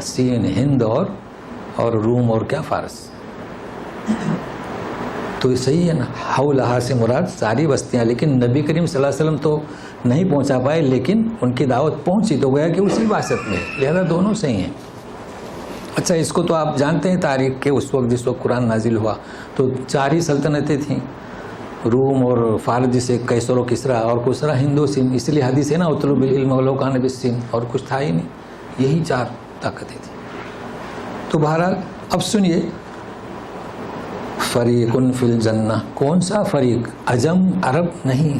سین، ہند اور روم اور کیا، فارس. تو یہ صحیح ہے نا. حولہا سے مراد ساری بستیاں، لیکن نبی کریم صلی اللہ علیہ وسلم تو نہیں پہنچا پائے، لیکن ان کی دعوت پہنچی، تو گویا کہ اسی بعثت میں، لہذا دونوں صحیح ہیں. اچھا، اس کو تو آپ جانتے ہیں تاریخ کے، اس وقت جس وقت قرآن نازل ہوا تو 4 ہی سلطنتیں تھیں، روم اور فارس، جسے قیصر و کسریٰ، اور کسریٰ ہند و سندھ. اس لیے حدیث ہے نا، اطلب العلم ولو کان بالسن، اور کچھ تھا ہی نہیں، یہی 4 طاقتیں تھیں. تو بہرحال اب سنیے، فریق فی الجنہ، کون سا فریق؟ عجم عرب نہیں،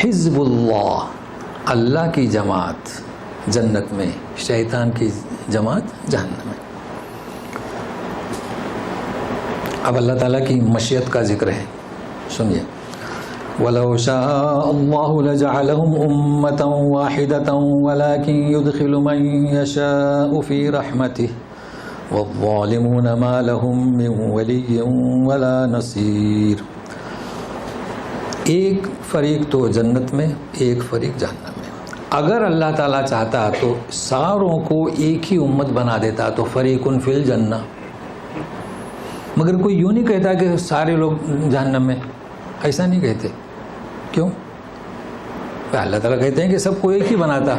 حزب اللہ، اللہ کی جماعت جنت میں، شیطان کی جماعت جہنم میں. اب اللہ تعالیٰ کی مشیت کا ذکر ہے، سنیے. وَلَوْ شَاءَ اللَّهُ لَجَعَلَهُمْ أُمَّةً وَاحِدَةً وَلَكِنْ يُدْخِلُ مَنْ يَشَاءُ فِي رَحْمَتِهِ وَالظَّالِمُونَ مَا لَهُمْ مِنْ وَلِيٍّ وَلَا نَصِيرٍ. ایک فریق تو جنت میں، ایک فریق جہنم میں. اگر اللہ تعالیٰ چاہتا تو ساروں کو ایک ہی امت بنا دیتا، تو فریق فی الجنہ. مگر کوئی یوں نہیں کہتا کہ سارے لوگ جہنم میں، ایسا نہیں کہتے. کیوں؟ اللہ تعالیٰ کہتے ہیں کہ سب کو ایک ہی بناتا،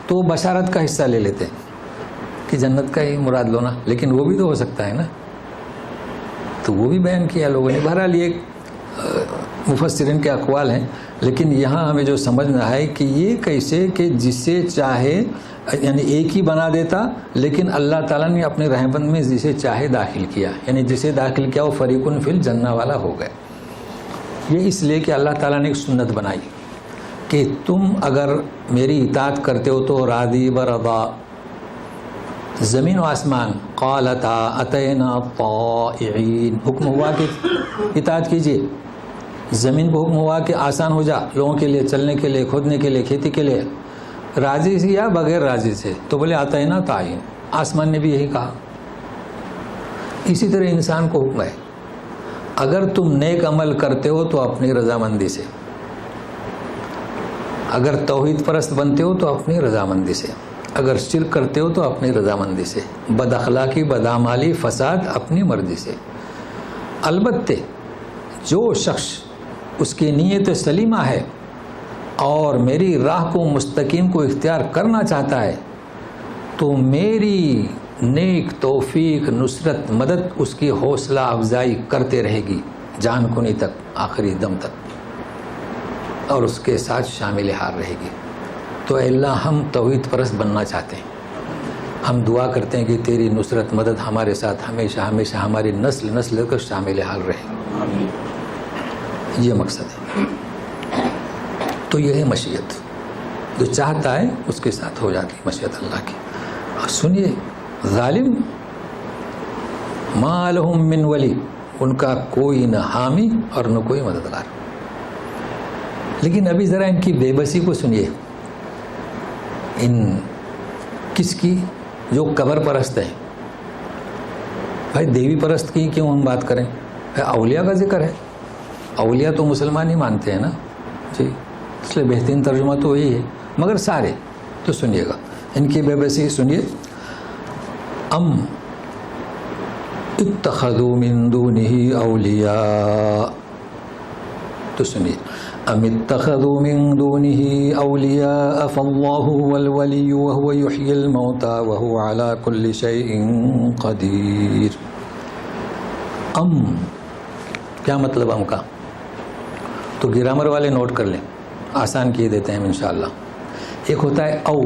تو وہ بشارت کا حصہ لے لیتے کہ جنت کا ہی مراد لونا. لیکن وہ بھی تو ہو سکتا ہے نا، تو وہ بھی بیان کیا لوگوں نے. بہرحال یہ مفسرین کے اقوال ہیں، لیکن یہاں ہمیں جو سمجھنا ہے کہ یہ کیسے کہ جسے چاہے، یعنی ایک ہی بنا دیتا، لیکن اللہ تعالیٰ نے اپنے رحمت میں جسے چاہے داخل کیا، یعنی جسے داخل کیا وہ فریق فی الجنہ والا ہو گئے. یہ اس لیے کہ اللہ تعالیٰ نے ایک سنت بنائی کہ تم اگر میری اطاعت کرتے ہو تو راضی برضا، زمین و آسمان قالتا اتینا طائعین، حکم ہوا کہ اطاعت کیجیے. زمین کو حکم ہوا کہ آسان ہو جا لوگوں کے لیے، چلنے کے لیے، کھودنے کے لیے، کھیتی کے لیے. راضی سے یا بغیر راضی سے، تو بولے اتینا طائعین. آسمان نے بھی یہی کہا. اسی طرح انسان کو حکم ہے، اگر تم نیک عمل کرتے ہو تو اپنی رضامندی سے، اگر توحید پرست بنتے ہو تو اپنی رضامندی سے، اگر شرک کرتے ہو تو اپنی رضامندی سے، بد اخلاقی، بدعمالی، فساد اپنی مرضی سے. البتہ جو شخص اس کی نیت سلیمہ ہے اور میری راہ کو مستقیم کو اختیار کرنا چاہتا ہے، تو میری نیک توفیق، نصرت، مدد اس کی حوصلہ افزائی کرتے رہے گی جان کنی تک، آخری دم تک، اور اس کے ساتھ شامل حال رہے گی. تو اے اللہ، ہم توحید پرست بننا چاہتے ہیں. ہم دعا کرتے ہیں کہ تیری نصرت، مدد ہمارے ساتھ ہمیشہ ہمیشہ ہماری نسل نسل کر شامل حال رہے. یہ مقصد ہے. تو یہ ہے مشیت، جو چاہتا ہے اس کے ساتھ ہو جاتی مشیت اللہ کی. اور سنیے، ظالم ما لہم من ولی، ان کا کوئی نہ حامی اور نہ کوئی مددگار. لیکن ابھی ذرا ان کی بے بسی کو سنیے. ان کس کی؟ جو قبر پرست ہیں. بھائی دیوی پرست کی کیوں ہم بات کریں؟ اولیاء کا ذکر ہے. اولیاء تو مسلمان ہی مانتے ہیں نا جی، اس لیے بہترین ترجمہ تو وہی ہے. مگر سارے تو سنیے گا ان کی بے بسی سنیے. ام اتخذوا من دونه اولیاء، تو سنیے. ام اتخذوا من دونه اولیاء فاللہ هو الولی وهو یحیی الموتى وهو على كل شیء قدیر. ام کیا مطلب ام کا؟ تو گرامر والے نوٹ کر لیں، آسان کیے دیتے ہیں انشاءاللہ. ایک ہوتا ہے او،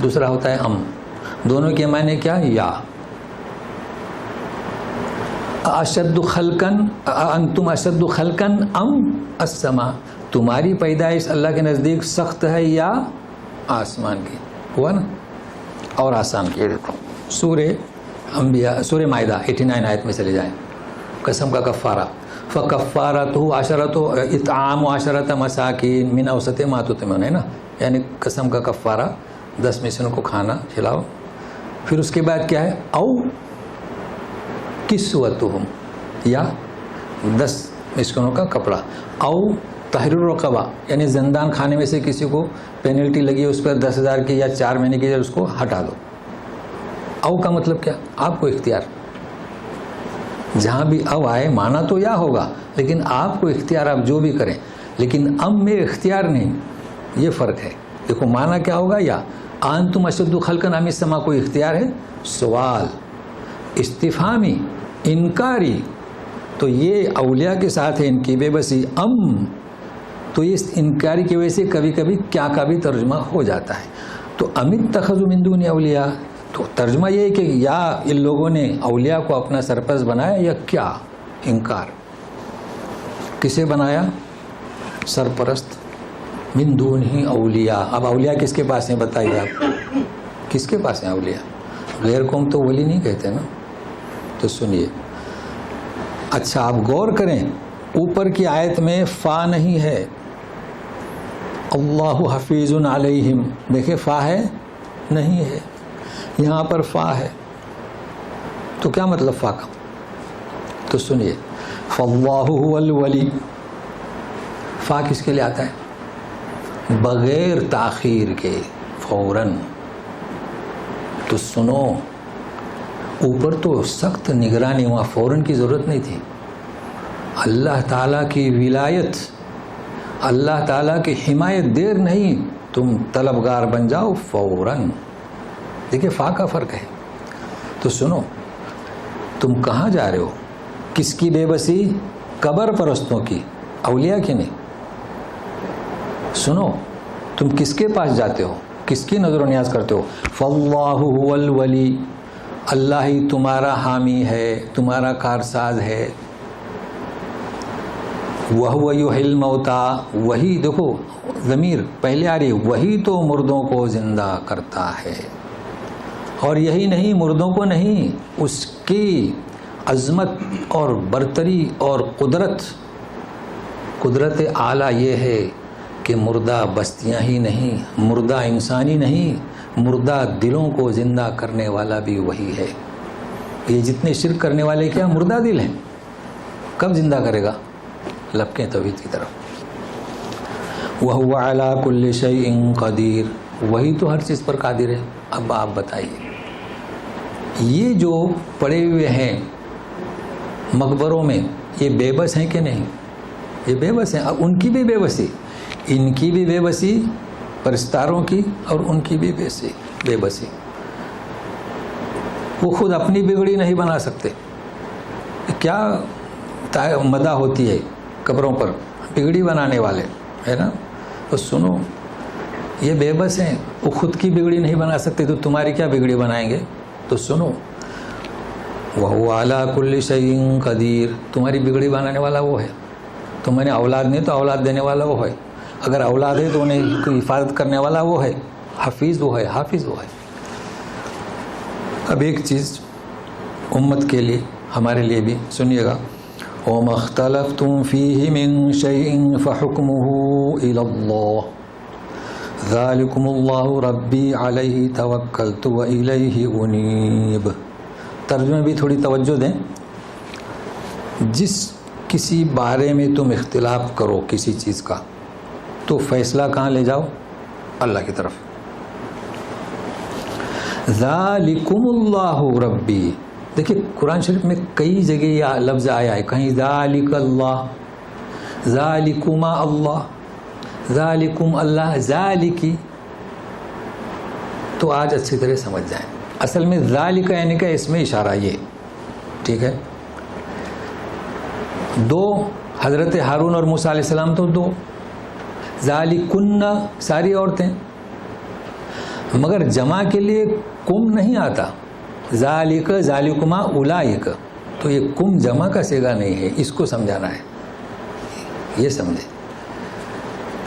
دوسرا ہوتا ہے ام. دونوں کے معنی کیا؟ یا. اشد خلقن، انتم اشد خلقن ام السما، تمہاری پیدائش اللہ کے نزدیک سخت ہے یا آسمان کی. ہوا نا. اور آسان کی. دیکھو سورہ انبیاء، سورہ مائدہ 89 آیت میں چلے جائیں. قسم کا کفارہ، فکفارتہ عشرۃ اطعام عشرۃ مساکین من اوسط ما تطعمون، ہے نا. یعنی قسم کا کفارہ 10 مسکینوں کو کھانا کھلاؤ. پھر اس کے بعد کیا ہے؟ او کسوتہم، یا 10 مسکینوں کا کپڑا. او تحریر رقبہ، یعنی زندان کھانے میں سے کسی کو پینلٹی لگی ہے اس پر 10,000 کی یا 4 مہینے کی، اس کو ہٹا دو. او کا مطلب کیا؟ آپ کو اختیار. جہاں بھی او آئے مانا تو یا ہوگا، لیکن آپ کو اختیار، آپ جو بھی کریں. لیکن ام میں اختیار نہیں، یہ فرق ہے. دیکھو مانا کیا ہوگا؟ یا. انتم اشد خلقا ام السما، کوئی اختیار ہے؟ سوال استفہامی انکاری. تو یہ اولیاء کے ساتھ ہے ان کی بے بسی. ام تو یہ انکاری کی وجہ سے کبھی کبھی کیا کا بھی ترجمہ ہو جاتا ہے. تو ام اتخذوا من دون اولیاء، تو ترجمہ یہ ہے کہ یا ان لوگوں نے اولیاء کو اپنا سرپرست بنایا یا کیا؟ انکار. کسے بنایا؟ سرپرست. من دون ہی اولیاء. اب اولیاء کس کے پاس ہیں بتائیے آپ؟ کس کے پاس ہیں اولیاء؟ غیر قوم تو ولی نہیں کہتے نا. تو سنیے، اچھا آپ غور کریں، اوپر کی آیت میں فا نہیں ہے. اللہ حفیظ علیہم، دیکھیں فا ہے نہیں ہے، یہاں پر فا ہے. تو کیا مطلب فا کا؟ تو سنیے، فاللہ هو الولی. فا کس کے لیے آتا ہے؟ بغیر تاخیر کے، فوراً. تو سنو، اوپر تو سخت نگرانی، وہاں فوراً کی ضرورت نہیں تھی. اللہ تعالیٰ کی ولایت، اللہ تعالیٰ کی حمایت، دیر نہیں، تم طلبگار بن جاؤ فوراً. دیکھیں فا کا فرق ہے. تو سنو، تم کہاں جا رہے ہو؟ کس کی بے بسی؟ قبر پرستوں کی، اولیاء کی نہیں. سنو، تم کس کے پاس جاتے ہو؟ کس کی نظر و نیاز کرتے ہو؟ فاللہ هو الولی، اللہ ہی تمہارا حامی ہے، تمہارا کارساز ہے. وَهُوَ يُحْيِي الْمَوْتَى، وہی دیکھو ضمیر پہلے آ رہی، وہی تو مردوں کو زندہ کرتا ہے. اور یہی نہیں، مردوں کو نہیں، اس کی عظمت اور برتری اور قدرت اعلیٰ یہ ہے کہ مردہ بستیاں ہی نہیں، مردہ انسانی نہیں، مردہ دلوں کو زندہ کرنے والا بھی وہی ہے. یہ جتنے شرک کرنے والے کیا مردہ دل ہیں. کب زندہ کرے گا؟ لپکیں توحید کی طرف. وَهُوَ عَلَى كُلِّ شَيْءٍ قَدِيرٌ، وہی تو ہر چیز پر قادر ہے. اب آپ بتائیے، یہ جو پڑے ہوئے ہیں مقبروں میں، یہ بے بس ہیں کہ نہیں؟ یہ بے بس ہیں. اب ان کی بھی بے بسی، ان کی بھی بے بسی، پرستاروں کی، اور ان کی بھی بے بسی. وہ خود اپنی بگڑی نہیں بنا سکتے. کیا مدح ہوتی ہے قبروں پر، بگڑی بنانے والے، ہے نا. تو سنو، یہ بے بس ہیں، وہ خود کی بگڑی نہیں بنا سکتے، تو تمہاری کیا بگڑی بنائیں گے؟ تو سنو، وَهُوَ عَلَى كُلِّ شَيْءٍ قَدِيرٌ، تمہاری بگڑی بنانے والا وہ ہے. تو میں نے اولاد نہیں تو اولاد دینے والا وہ ہے. اگر اولاد ہے تو انہیں حفاظت کرنے والا وہ ہے. حفیظ وہ ہے، حافظ وہ ہے. اب ایک چیز امت کے لیے، ہمارے لیے بھی سنیے گا. وَمَا اخْتَلَفْتُمْ فِيهِ مِنْ شَيْءٍ فَحُكْمُهُ إِلَى اللَّهِ ذَلِكُمُ اللَّهُ رَبِّي عَلَيْهِ تَوَكَّلْتُ وَإِلَيْهِ أُنِيبُ. ترجمے بھی تھوڑی توجہ دیں. جس کسی بارے میں تم اختلاف کرو کسی چیز کا، تو فیصلہ کہاں لے جاؤ؟ اللہ کی طرف. ذَلِكُمُ اللَّهُ رَبِّي، دیکھیے قرآن شریف میں کئی جگہ یہ لفظ آیا ہے. کہیں ذالک اللہ، ذالکما اللہ، ذالکم اللہ، ذالکی. تو آج اچھی طرح سمجھ جائیں، اصل میں ذالک یعنی کہ اس میں اشارہ یہ، ٹھیک ہے. دو حضرت ہارون اور موسیٰ علیہ السلام، تو دو. ذالکن ساری عورتیں، مگر جمع کے لیے کم نہیں آتا. ذالک ذالکما اولئک، تو یہ کم جمع کا صیغہ نہیں ہے، اس کو سمجھانا ہے، یہ سمجھے.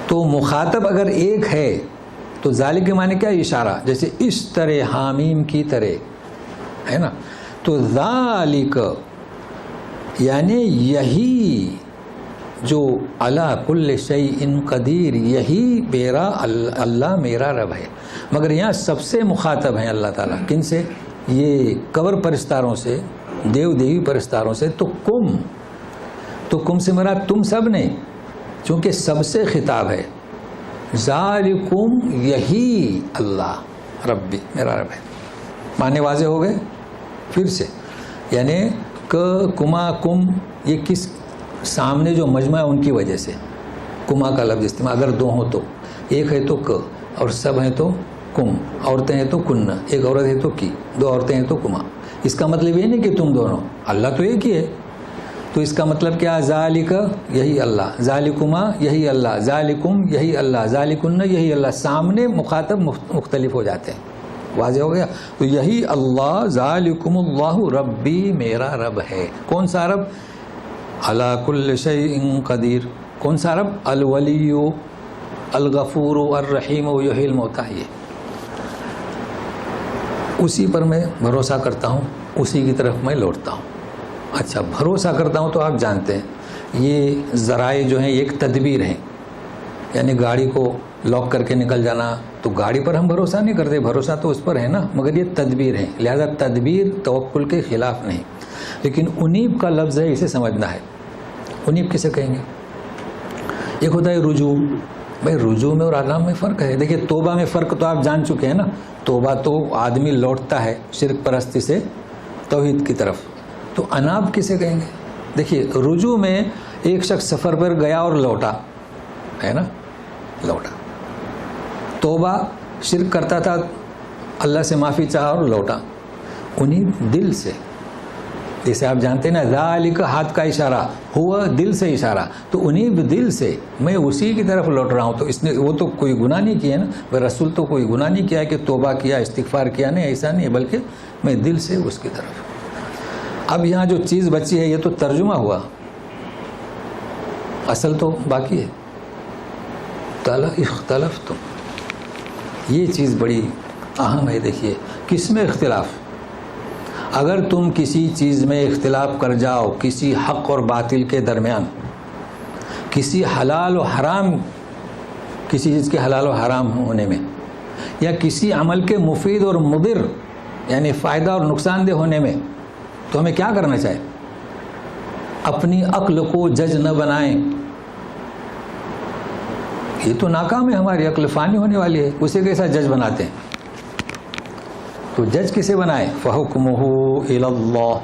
تو مخاطب اگر ایک ہے تو ذالک کے معنی کیا؟ اشارہ، جیسے اس طرح حامیم کی طرح ہے نا. تو ذالک یعنی یہی جو علی کل شیء قدیر، یہی میرا اللہ میرا رب ہے. مگر یہاں سب سے مخاطب ہیں اللہ تعالیٰ. کن سے؟ یہ قبر پرستاروں سے، دیو دیوی پرستاروں سے. تو کم سے مراد تم سب نے، چونکہ سب سے خطاب ہے. ذالکم یہی اللہ ربی میرا رب ہے. معنی واضح ہو گئے؟ پھر سے یعنی کما کم، یہ کس سامنے جو مجمع ہے ان کی وجہ سے کما کا لفظ استعمال. اگر دو ہوں تو، ایک ہے تو ک اور سب ہیں تو کم، عورتیں ہیں تو کن، ایک عورت ہے تو کی، دو عورتیں ہیں تو کما. اس کا مطلب یہ نہیں کہ تم دونوں، اللہ تو ایک ہی ہے. تو اس کا مطلب کیا؟ ذالک یہی اللہ، ذالکما یہی اللہ، ذالکم یہی اللہ، ذالکن یہی اللہ. سامنے مخاطب مختلف ہو جاتے ہیں. واضح ہو گیا؟ تو یہی اللہ، ذالکم اللہ ربی میرا رب ہے. کون سا رب؟ علی کل شیء قدیر. کون سا رب؟ الولی الغفور الرحیم یحیی الموتی. اسی پر میں بھروسہ کرتا ہوں، اسی کی طرف میں لوٹتا ہوں. اچھا، بھروسہ کرتا ہوں تو آپ جانتے ہیں یہ ذرائع جو ہیں ایک تدبیر ہیں. یعنی گاڑی کو لاک کر کے نکل جانا، تو گاڑی پر ہم بھروسہ نہیں کرتے، بھروسہ تو اس پر ہے نا، مگر یہ تدبیر ہے. لہذا تدبیر توکل کے خلاف نہیں. لیکن انیب کا لفظ ہے، اسے سمجھنا ہے. انیب کسے کہیں گے؟ ایک ہوتا ہے رجوع. بھائی رجوع میں اور اناب میں فرق ہے. دیکھیے توبہ میں فرق تو آپ جان چکے ہیں نا. توبہ تو آدمی لوٹتا ہے شرک پرستی سے توحید کی طرف. تو اناب کسے کہیں گے؟ دیکھیے رجوع میں ایک شخص سفر پر گیا اور لوٹا، ہے نا، لوٹا. توبہ شرک کرتا تھا، اللہ سے معافی چاہا اور لوٹا. انیب دل سے، جیسے آپ جانتے ہیں نا ذالک ہاتھ کا اشارہ، ہوا دل سے اشارہ. تو انیب دل سے میں اسی کی طرف لوٹ رہا ہوں. تو اس نے، وہ تو کوئی گناہ نہیں کیا نا، وہ رسول تو کوئی گناہ نہیں کیا کہ توبہ کیا استغفار کیا، نہیں، ایسا نہیں ہے، بلکہ میں دل سے اس کی طرف. اب یہاں جو چیز بچی ہے یہ تو ترجمہ ہوا، اصل تو باقی ہے. اختلفتم، یہ چیز بڑی اہم ہے. دیکھیے کس میں اختلاف؟ اگر تم کسی چیز میں اختلاف کر جاؤ، کسی حق اور باطل کے درمیان، کسی حلال و حرام، کسی چیز کے حلال و حرام ہونے میں، یا کسی عمل کے مفید اور مضر یعنی فائدہ اور نقصان دہ ہونے میں، تو ہمیں کیا کرنا چاہیے؟ اپنی عقل کو جج نہ بنائیں. یہ تو ناکام ہے، ہماری عقل فانی ہونے والی ہے، اسے کیسا جج بناتے ہیں؟ تو جج کسے بنائے؟ فحکمہ الی اللہ.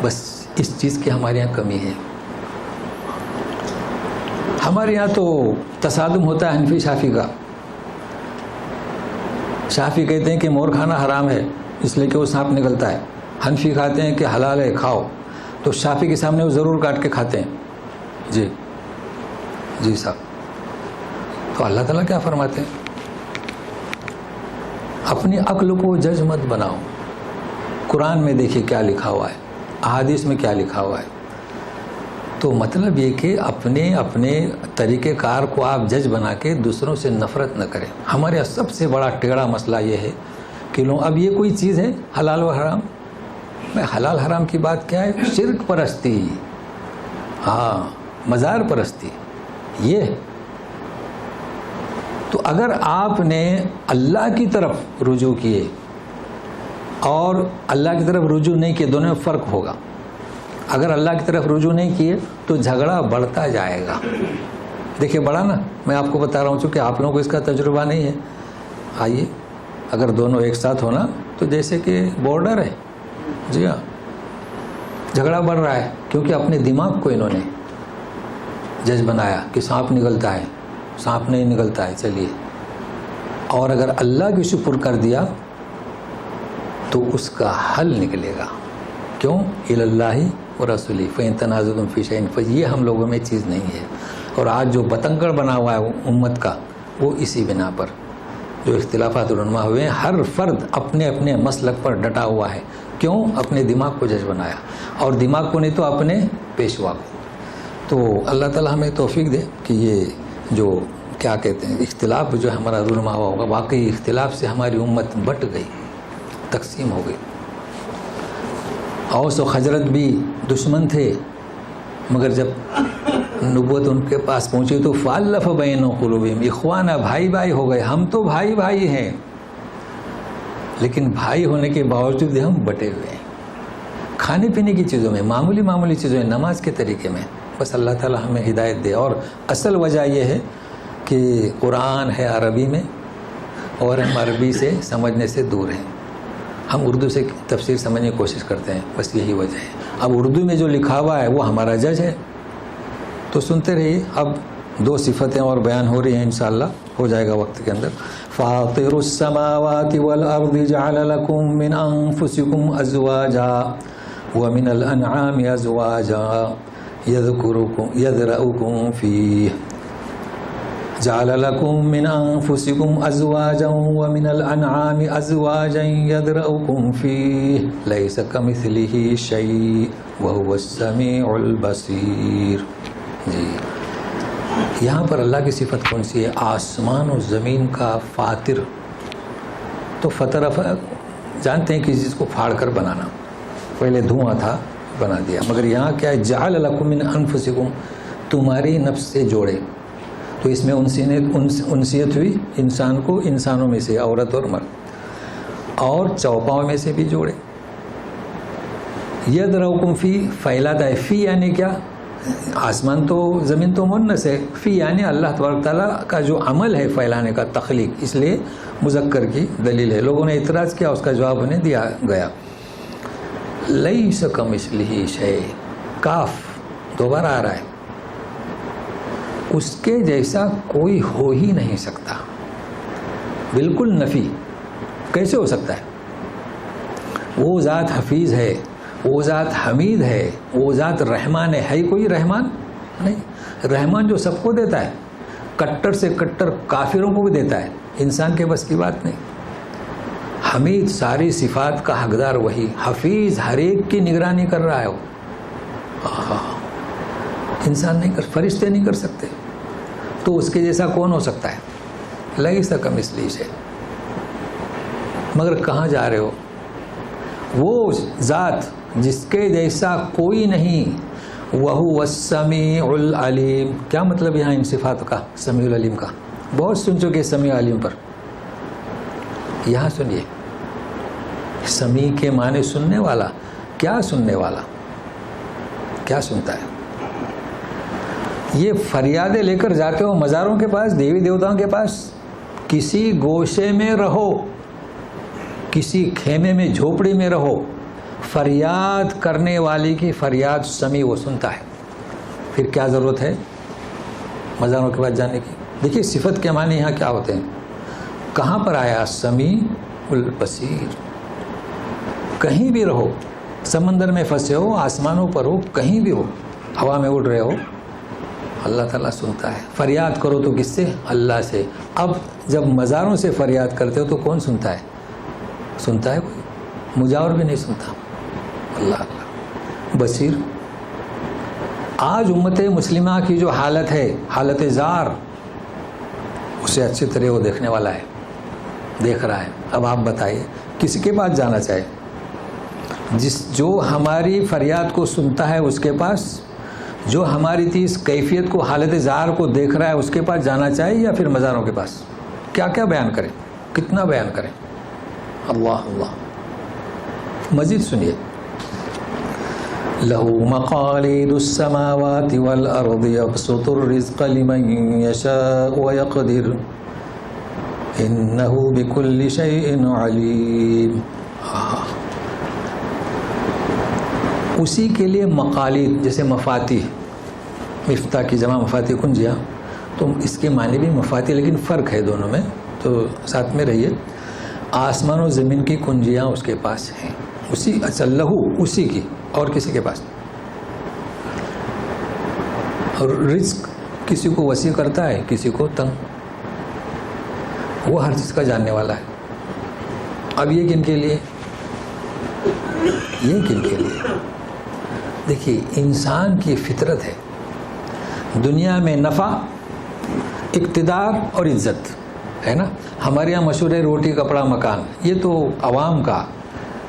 بس اس چیز کی ہمارے یہاں کمی ہے. ہمارے یہاں تو تصادم ہوتا ہے حنفی شافی کا. شافی کہتے ہیں کہ مور کھانا حرام ہے اس لیے کہ وہ سانپ نکلتا ہے. حنفی کھاتے ہیں کہ حلال ہے کھاؤ. تو شافی کے سامنے وہ ضرور کاٹ کے کھاتے ہیں. جی صاحب. تو اللہ تعالیٰ کیا فرماتے ہیں؟ اپنی عقل کو جج مت بناؤ. قرآن میں دیکھیے کیا لکھا ہوا ہے، احادیث میں کیا لکھا ہوا ہے. تو مطلب یہ کہ اپنے طریقہ کار کو آپ جج بنا کے دوسروں سے نفرت نہ کریں. ہمارے سب سے بڑا ٹیڑھا مسئلہ یہ ہے کہ لوگ، اب یہ کوئی چیز ہے حلال و حرام، میں حلال حرام کی بات کیا ہے؟ شرک پرستی، ہاں مزار پرستی، یہ. تو اگر آپ نے اللہ کی طرف رجوع کیے اور اللہ کی طرف رجوع نہیں کیے، دونوں میں فرق ہوگا. اگر اللہ کی طرف رجوع نہیں کیے تو جھگڑا بڑھتا جائے گا. دیکھیے بڑا نا، میں آپ کو بتا رہا ہوں چونکہ آپ لوگوں کو اس کا تجربہ نہیں ہے. آئیے اگر دونوں ایک ساتھ ہونا تو جیسے کہ بارڈر ہے، جی ہاں، جھگڑا بڑھ رہا ہے کیونکہ اپنے دماغ کو انہوں نے جج بنایا کہ سانپ نکلتا ہے، سانپ نہیں نکلتا ہے، چلیے. اور اگر اللہ کی شکر کر دیا تو اس کا حل نکلے گا. کیوں؟ الی اللہ و رسولی فإن تنازعتم فی شیء، یہ ہم لوگوں میں چیز نہیں ہے. اور آج جو بتنگڑ بنا ہوا ہے امت کا، وہ اسی بنا پر جو اختلافات علماء ہوئے ہیں، ہر فرد اپنے اپنے مسلک پر ڈٹا ہوا ہے. کیوں؟ اپنے دماغ کو جج بنایا، اور دماغ کو نہیں تو اپنے پیشوا کو. تو اللہ تعالیٰ ہمیں توفیق دے کہ یہ جو کیا کہتے ہیں اختلاف جو ہمارا رونما ہوا ہوگا، واقعی اختلاف سے ہماری امت بٹ گئی، تقسیم ہو گئی. اوس و خزرج بھی دشمن تھے، مگر جب نبوت ان کے پاس پہنچی تو فالف بین قلوبہم، اخوانا، بھائی بھائی ہو گئے. ہم تو بھائی بھائی ہیں، لیکن بھائی ہونے کے باوجود ہم بٹے ہوئے ہیں. کھانے پینے کی چیزوں میں، معمولی معمولی چیزوں میں، نماز کے طریقے میں. بس اللہ تعالیٰ ہمیں ہدایت دے. اور اصل وجہ یہ ہے کہ قرآن ہے عربی میں، اور ہم عربی سے سمجھنے سے دور ہیں. ہم اردو سے تفسیر سمجھنے کی کوشش کرتے ہیں، بس یہی وجہ ہے. اب اردو میں جو لکھا ہوا ہے وہ ہمارا جج ہے، تو سنتے رہیے. اب 2 صفتیں اور بیان ہو رہی ہیں، انشاءاللہ ہو جائے گا وقت کے اندر. فاطر السماوات والارض جعل لكم من انفسكم ازواجا ومن الانعام ازواجا يذرؤكم فيه جعل لكم من انفسكم ازواجا ومن الانعام ازواجا يذرؤكم فيه ليس كمثله شيء وهو السميع البصير. جی یہاں پر اللہ کی صفت کون سی ہے؟ آسمان و زمین کا فاطر. تو فطر جانتے ہیں کہ چیز کو پھاڑ کر بنانا، پہلے دھواں تھا بنا دیا، مگر یہاں کیا ہے؟ جعل لکم من انفسکم، تمہاری نفس سے جوڑے. تو اس میں انسیت ہوئی انسان کو انسانوں میں سے، عورت اور مرد، اور چوپاؤں میں سے بھی جوڑے. یذرؤکم فی، پھیلاتا ہے. فی یعنی کیا؟ آسمان تو زمین تو مؤنث ہے، فی یعنی اللہ تبارک تعالیٰ کا جو عمل ہے پھیلانے کا، تخلیق، اس لیے مذکر کی دلیل ہے. لوگوں نے اعتراض کیا، اس کا جواب انہیں دیا گیا. لیس کمثلہ شیء، کاف دوبارہ آ رہا ہے، اس کے جیسا کوئی ہو ہی نہیں سکتا. بالکل نفی. کیسے ہو سکتا ہے؟ وہ ذات حفیظ ہے، وہ ذات حمید ہے، وہ ذات رحمان ہے کوئی رحمان نہیں. رحمان جو سب کو دیتا ہے، کٹر سے کٹر کافروں کو بھی دیتا ہے، انسان کے بس کی بات نہیں. حمید ساری صفات کا حقدار وہی، حفیظ ہر ایک کی نگرانی کر رہا ہے وہ. انسان نہیں کر، فرشتے نہیں کر سکتے، تو اس کے جیسا کون ہو سکتا ہے؟ لیس کمثلہ شیء. مگر کہاں جا رہے ہو؟ وہ ذات جس کے جیسا کوئی نہیں، وَهُوَ السَّمِيعُ الْعَلِيمُ. کیا مطلب یہاں ان صفات کا، سمیع العلیم کا؟ بہت سن چکے سمیع علیم پر. یہاں سنیے، سمیع کے معنی سننے والا. کیا سننے والا؟ کیا سنتا ہے؟ یہ فریادیں لے کر جاتے ہو مزاروں کے پاس، دیوی دیوتاؤں کے پاس. کسی گوشے میں رہو، کسی خیمے میں، جھوپڑی میں رہو، فریاد کرنے والی کی فریاد سمیع وہ سنتا ہے. پھر کیا ضرورت ہے مزاروں کے پاس جانے کی؟ دیکھیے صفت کے معنی یہاں کیا ہوتے ہیں. کہاں پر آیا؟ سمیع البصیر. کہیں بھی رہو، سمندر میں پھنسے ہو، آسمانوں پر ہو، کہیں بھی ہو، ہوا میں اڑ رہے ہو، اللہ تعالیٰ سنتا ہے. فریاد کرو تو کس سے؟ اللہ سے. اب جب مزاروں سے فریاد کرتے ہو تو کون سنتا ہے؟ سنتا ہے کوئی؟ مجاور بھی نہیں سنتا. اللہ اللہ بصیر. آج امت مسلمہ کی جو حالت ہے، حالت زار، اسے اچھی طرح وہ دیکھنے والا ہے، دیکھ رہا ہے. اب آپ بتائیے کسی کے پاس جانا چاہے؟ جو ہماری فریاد کو سنتا ہے اس کے پاس، جو ہماری تیز کیفیت کو، حالت زار کو دیکھ رہا ہے اس کے پاس جانا چاہے، یا پھر مزاروں کے پاس؟ کیا کیا بیان کریں، کتنا بیان کریں. اللہ اللہ. مزید سنیے. لَهُ مَقَالِيدُ السَّمَاوَاتِ وَالْأَرْضِ يَبْسُطُ الرِّزْقَ لِمَن يَشَاءُ وَيَقْدِرُ إِنَّهُ بِكُلِّ شَيْءٍ عَلِيمٌ. اسی کے لیے مقالید، جیسے مفاتیح، مفتاح کی جمع مفاتیح کنجیاں، تو اس کے معنی بھی مفاتیح، لیکن فرق ہے دونوں میں، تو ساتھ میں رہیے. آسمان و زمین کی کنجیاں اس کے پاس ہیں، اسی لہو، اسی کی، اور کسی کے پاس. اور رزق کسی کو وسیع کرتا ہے، کسی کو تنگ. وہ ہر چیز کا جاننے والا ہے. اب یہ کن کے لیے؟ یہ کن کے لیے؟ دیکھیے انسان کی فطرت ہے دنیا میں نفع، اقتدار اور عزت ہے نا. ہمارے یہاں مشہور ہے روٹی کپڑا مکان، یہ تو عوام کا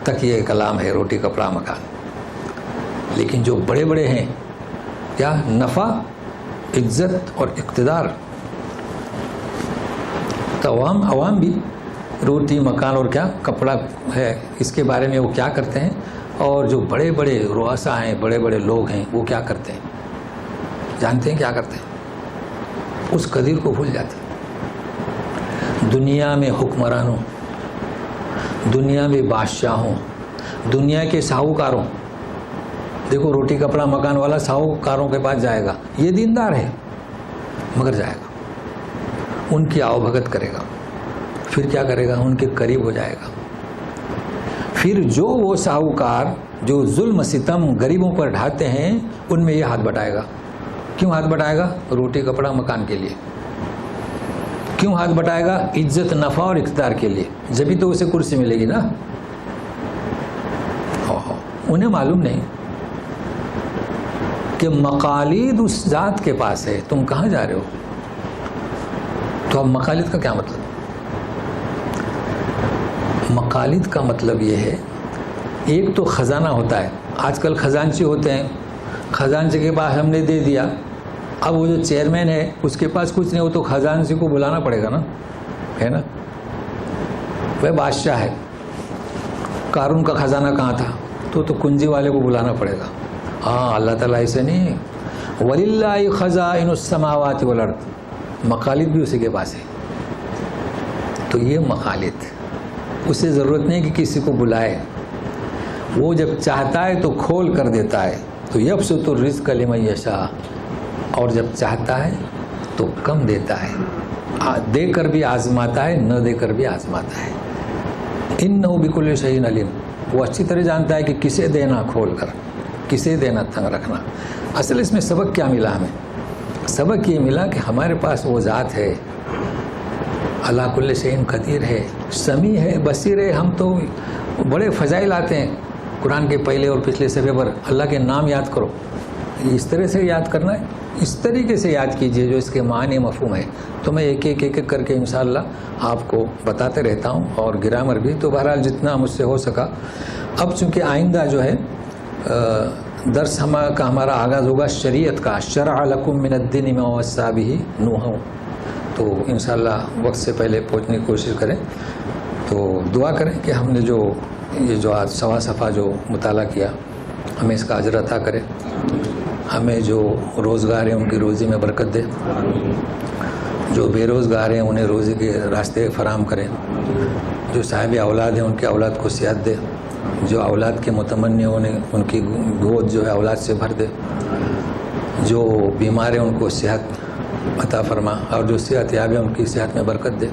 تک یہ کلام ہے روٹی کپڑا مکان. لیکن جو بڑے بڑے ہیں کیا؟ نفع، عزت اور اقتدار. تو عوام بھی روٹی مکان اور کیا کپڑا ہے، اس کے بارے میں وہ کیا کرتے ہیں. اور جو بڑے بڑے رؤساء ہیں، بڑے بڑے لوگ ہیں، وہ کیا کرتے ہیں؟ جانتے ہیں کیا کرتے ہیں؟ اس قدیر کو بھول جاتے ہیں. دنیا میں حکمرانوں، دنیا میں بادشاہوں، دنیا کے ساہوکاروں، دیکھو روٹی کپڑا مکان والا ساہوکاروں کے پاس جائے گا، یہ دیندار ہے مگر جائے گا، ان کی آؤ بھگت کرے گا، پھر کیا کرے گا؟ ان کے قریب ہو جائے گا. پھر جو وہ ساہوکار جو ظلم ستم غریبوں پر ڈھاتے ہیں ان میں یہ ہاتھ بٹائے گا. کیوں ہاتھ بٹائے گا؟ روٹی کپڑا مکان کے لیے. کیوں ہاتھ بٹائے گا؟ عزت نفع اور اقتدار کے لیے. جبھی تو اسے کرسی ملے گی نا. انہیں معلوم نہیں کہ مقالید اس ذات کے پاس ہے. تم کہاں جا رہے ہو؟ تو اب مقالید کا کیا مطلب؟ مقالید کا مطلب یہ ہے، ایک تو خزانہ ہوتا ہے. آج کل خزانچی ہوتے ہیں، خزانچی کے پاس ہم نے دے دیا. اب وہ جو چیئرمین ہے اس کے پاس کچھ نہیں، وہ تو خزانچی کو بلانا پڑے گا نا، ہے نا. وہ بادشاہ ہے. قارون کا خزانہ کہاں تھا؟ تو کنجی والے کو بلانا پڑے گا. ہاں اللہ تعالیٰ ایسے نہیں. وَلِلَّهِ خَزَائِنُ السَّمَاوَاتِ وَالْأَرْضِ، مقالید بھی اسی کے پاس ہے. تو یہ مقالید، اسے ضرورت نہیں کہ کسی کو بلائے. وہ جب چاہتا ہے تو کھول کر دیتا ہے. تو یبسط الرزق لمن یشاء، اور جب چاہتا ہے تو کم دیتا ہے. دے کر بھی آزماتا ہے، نہ دے کر بھی آزماتا ہے. انہ بکل شیء علیم، وہ اچھی طرح جانتا ہے کہ کسے دینا کھول کر، کسے دینا تنگ رکھنا. اصل اس میں سبق کیا ملا ہمیں؟ سبق یہ ملا کہ ہمارے پاس وہ ذات ہے، اللہ کل شیء قدیر ہے، سمیع ہے، بصیر ہے. ہم تو بڑے فضائل آتے ہیں قرآن کے پہلے اور پچھلے صفحے پر، اللہ کے نام یاد کرو. اس طرح سے یاد کرنا ہے، اس طریقے سے یاد کیجئے جو اس کے معنی مفہوم ہے. تو میں ایک ایک کر کے انشاءاللہ آپ کو بتاتے رہتا ہوں، اور گرامر بھی. تو بہرحال جتنا مجھ سے ہو سکا. اب چونکہ آئندہ جو ہے درس کا ہمارا آغاز ہوگا شریعت کا. شرع لکم من الدین ما وصی بہ نوح، تو انشاءاللہ وقت سے پہلے پہنچنے کی کوشش کریں. تو دعا کریں کہ ہم نے یہ جو آج سوا صفحہ جو مطالعہ کیا، ہمیں اس کا اجر عطا کرے. ہمیں جو روزگار ہیں ان کی روزی میں برکت دے، جو بے روزگار ہیں انہیں روزی کے راستے فراہم کریں. جو صاحب اولاد ہیں ان کے اولاد کو صحت دے. جو اولاد کے متمنی ان کی گود جو ہے اولاد سے بھر دے. جو بیمار ہیں ان کو صحت عطا فرما، اور جو صحت یاب ہے ان کی صحت میں برکت دے.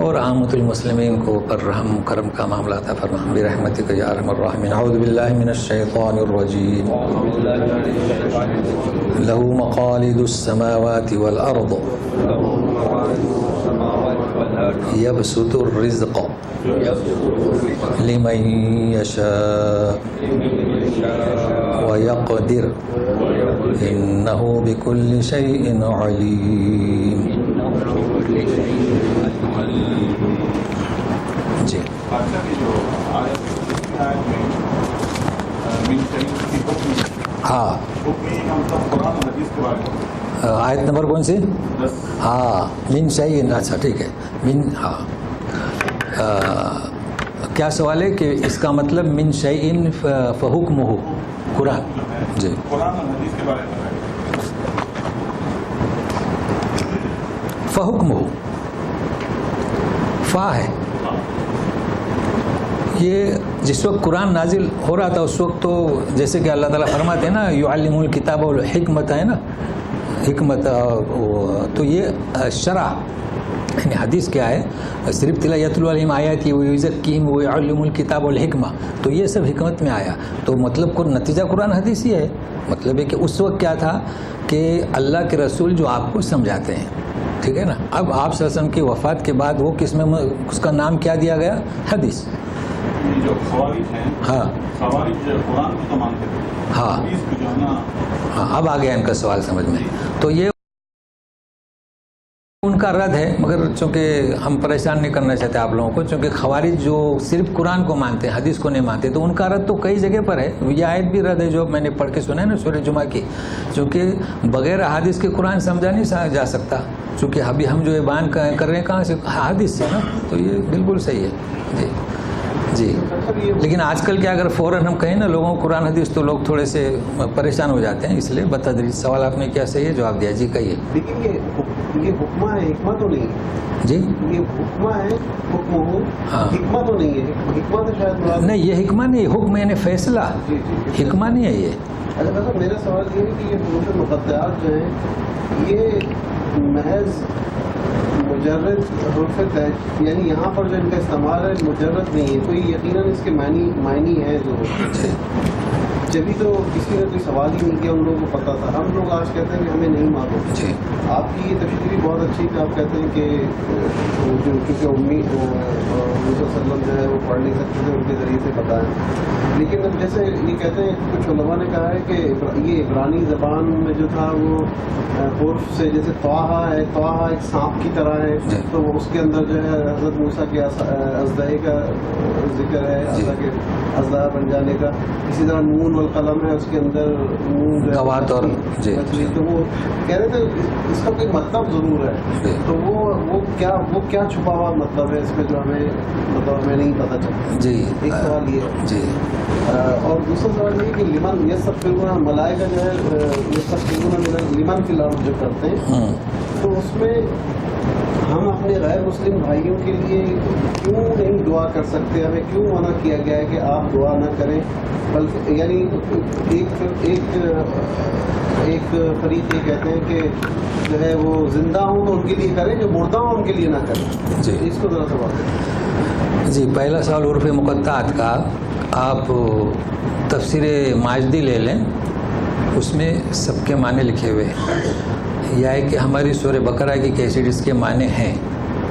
اور عامۃ المسلمین کو پر رحم کرم کا معاملہ عطا فرما برحمتک یا ارحم الراحمین. اعوذ باللہ من الشیطان الرجیم. لہ مقالید السماوات والارض یبسط الرزق لمن یشاء ویقدر انہ بکل شیء علیم. جی ہاں، آیت نمبر کون سی؟ ہاں من شیء. اچھا ٹھیک ہے. من، ہاں کیا سوال ہے کہ اس کا مطلب من شیء فحکمہ قرآن. جی فحکمہ، فا ہے. یہ جس وقت قرآن نازل ہو رہا تھا اس وقت تو جیسے کہ اللہ تعالیٰ فرماتے ہیں نا یعلم الکتاب والحکمت، ہے نا حکمت. تو یہ شرع یعنی حدیث کیا ہے؟ صرف یتلو علیہم آیاتی ویزکیہم ویعلم الکتاب والحکمہ، تو یہ سب حکمت میں آیا. تو مطلب کو نتیجہ قرآن حدیث ہی ہے. مطلب ہے کہ اس وقت کیا تھا کہ اللہ کے رسول جو آپ کو سمجھاتے ہیں، ٹھیک ہے نا. اب آپ صلی اللہ علیہ وسلم کی وفات کے بعد وہ کس میں اس کا نام کیا دیا گیا؟ حدیث. جو خوارج ہیں، ہاں خوارج قرآن کو تو مانتے تھے، ہاں حدیث کو جو ہے نا. ہاں اب آ گیا ان کا سوال سمجھ میں. تو یہ ان کا رد ہے، مگر چونکہ ہم پریشان نہیں کرنا چاہتے آپ لوگوں کو، چونکہ خوارج جو صرف قرآن کو مانتے ہیں حدیث کو نہیں مانتے، تو ان کا رد تو کئی جگہ پر ہے. یہ آیت بھی رد ہے جو میں نے پڑھ کے سنا ہے نا سورہ جمعہ کی، چونکہ بغیر حدیث کے قرآن سمجھا نہیں جا سکتا. چونکہ ابھی ہم جو یہ بیان کر رہے ہیں کہاں سے؟ حدیث سے نا. تو یہ بالکل صحیح ہے جی جی. لیکن آج کل کیا اگر فوراً ہم کہیں نا لوگوں کو قرآن حدیث تو لوگ تھوڑے سے پریشان ہو جاتے ہیں، اس لیے بتدریج. سوال آپ نے کیا صحیح ہے جواب دیا. جی کہیے. لیکن یہ حکمہ ہے، حکمہ تو نہیں ہے. جی یہ حکمہ ہے، حکم ہو، ہاں. حکمہ تو نہیں ہے. حکمہ تو شاید نہیں، یہ حکمہ نہیں، حکم یعنی فیصلہ، جی جی حکمہ نہیں ہے یہ. اچھا صاحب، میرا سوال یہ ہے کہ یہ حروف مقطعات جو ہیں یہ محض مجرد حروف تہجد، یعنی یہاں پر جو ان کا استعمال ہے مجرد نہیں ہے، کوئی یقیناً اس کے معنی ہے جو جبھی تو کسی نے کوئی سوال ہی نہیں کیا، ان لوگوں کو پتہ تھا. ہم لوگ آج کہتے ہیں کہ ہمیں نہیں معلوم. جی آپ کی یہ تشریح بھی بہت اچھی کہ آپ کہتے ہیں کہ کیونکہ امی وسلم جو ہے وہ پڑھ نہیں سکتے تھے، ان کے ذریعے سے پتہ ہے. لیکن اب جیسے یہ کہتے ہیں کچھ علماء نے کہا ہے کہ یہ عبرانی زبان میں جو تھا وہ حرف سے، جیسے طٰہٰ ہے، طٰہٰ ایک سانپ کی طرح ہے، تو اس کے اندر جو ہے حضرت موسیٰ کے اژدہے کا ذکر ہے، اژدہا بن جانے کا. اسی طرح نون والقلم ہے، اس کے اندر نون جو گوات اور جی. تو وہ کہہ رہے تھے اس کا کوئی مطلب ضرور ہے، تو وہ کیا چھپا ہوا مطلب ہے اس میں جو ہمیں نہیں پتہ چلتا. جی ایک سوال یہ ہے. جی. اور دوسرا سوال یہ کہ لمن یستغفرون، ملائکہ جو ہے یستغفرون لمن فی الارض جو کرتے ہیں، تو اس میں ہم اپنے غیر مسلم بھائیوں کے لیے کیوں نہیں دعا کر سکتے؟ ہمیں کیوں منع کیا گیا ہے کہ آپ دعا نہ کریں؟ بلکہ یعنی ایک فریق یہ کہتے ہیں کہ جو ہے وہ زندہ ہوں تو ان کے لیے کریں، جو مردہ ہوں ان کے لیے نہ کریں. جی اس کو ذرا سا بات. جی پہلا سوال حروف مقطعات کا، آپ تفسیر ماجدی لے لیں، اس میں سب کے معنی لکھے ہوئے ہیں. یا ہے کہ ہماری سورہ بقرہ کی کیسٹ اس کے معنی ہیں،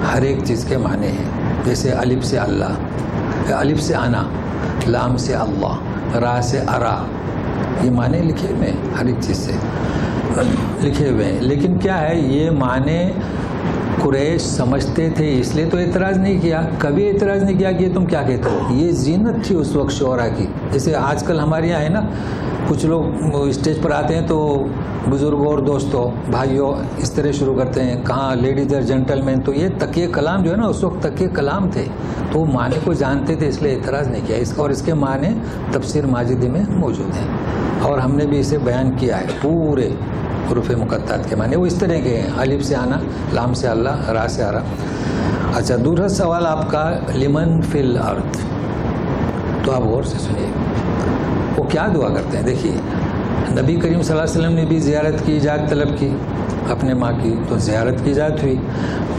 ہر ایک چیز کے معنی ہیں. جیسے الف سے اللہ، الف سے انا، لام سے اللہ، را سے ارا، یہ معنی لکھے ہوئے ہیں، ہر ایک چیز سے لکھے ہوئے ہیں. لیکن کیا ہے، یہ معنی قریش سمجھتے تھے، اس لیے تو اعتراض نہیں کیا. کبھی اعتراض نہیں کیا کہ یہ تم کیا کہتے ہو. یہ زینت تھی اس وقت شعراء کی. جیسے آج کل ہمارے یہاں ہے نا، کچھ لوگ اسٹیج پر آتے ہیں تو بزرگوں اور دوستوں بھائیوں اس طرح شروع کرتے ہیں، کہاں لیڈیز اور جینٹل مین. تو یہ تقیہ کلام جو ہے نا، اس وقت تقیہ کلام تھے، تو معنی کو جانتے تھے، اس لیے اعتراض نہیں کیا. اور اس کے معنی تفسیر ماجدی میں موجود ہیں، اور ہم نے بھی اسے بیان کیا ہے. پورے حروف مقطعات کے معنی وہ اس طرح کے ہیں، الف سے آنا، لام سے اللہ، را سے ارا. اچھا، دوسرا سوال آپ کا لمن فی الارض، تو آپ غور سے سنیے وہ کیا دعا کرتے ہیں. دیکھیے نبی کریم صلی اللہ علیہ وسلم نے بھی زیارت کی، اجازت طلب کی اپنے ماں کی، تو زیارت کی اجازت ہوئی.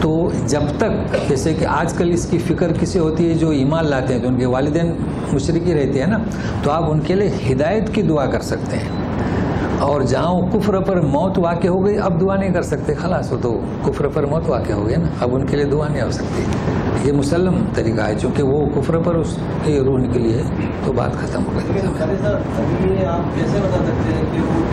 تو جب تک، جیسے کہ آج کل اس کی فکر کسے ہوتی ہے جو ایمان لاتے ہیں، تو ان کے والدین مشرکی رہتے ہیں نا، تو آپ ان کے لیے ہدایت کی دعا کر سکتے ہیں. اور جہاں وہ کفر پر موت واقع ہو گئی، اب دعا نہیں کر سکتے، خلاص. وہ تو کفر پر موت واقع ہو گئی نا، اب ان کے لیے دعا نہیں ہو سکتی. یہ مسلم طریقہ ہے، چونکہ وہ کفر پر اس کی روح نکلی ہے، تو بات ختم ہو گئی. لیکن خالد صاحب، ابھی آپ کیسے بتا سکتے ہیں کہ وہ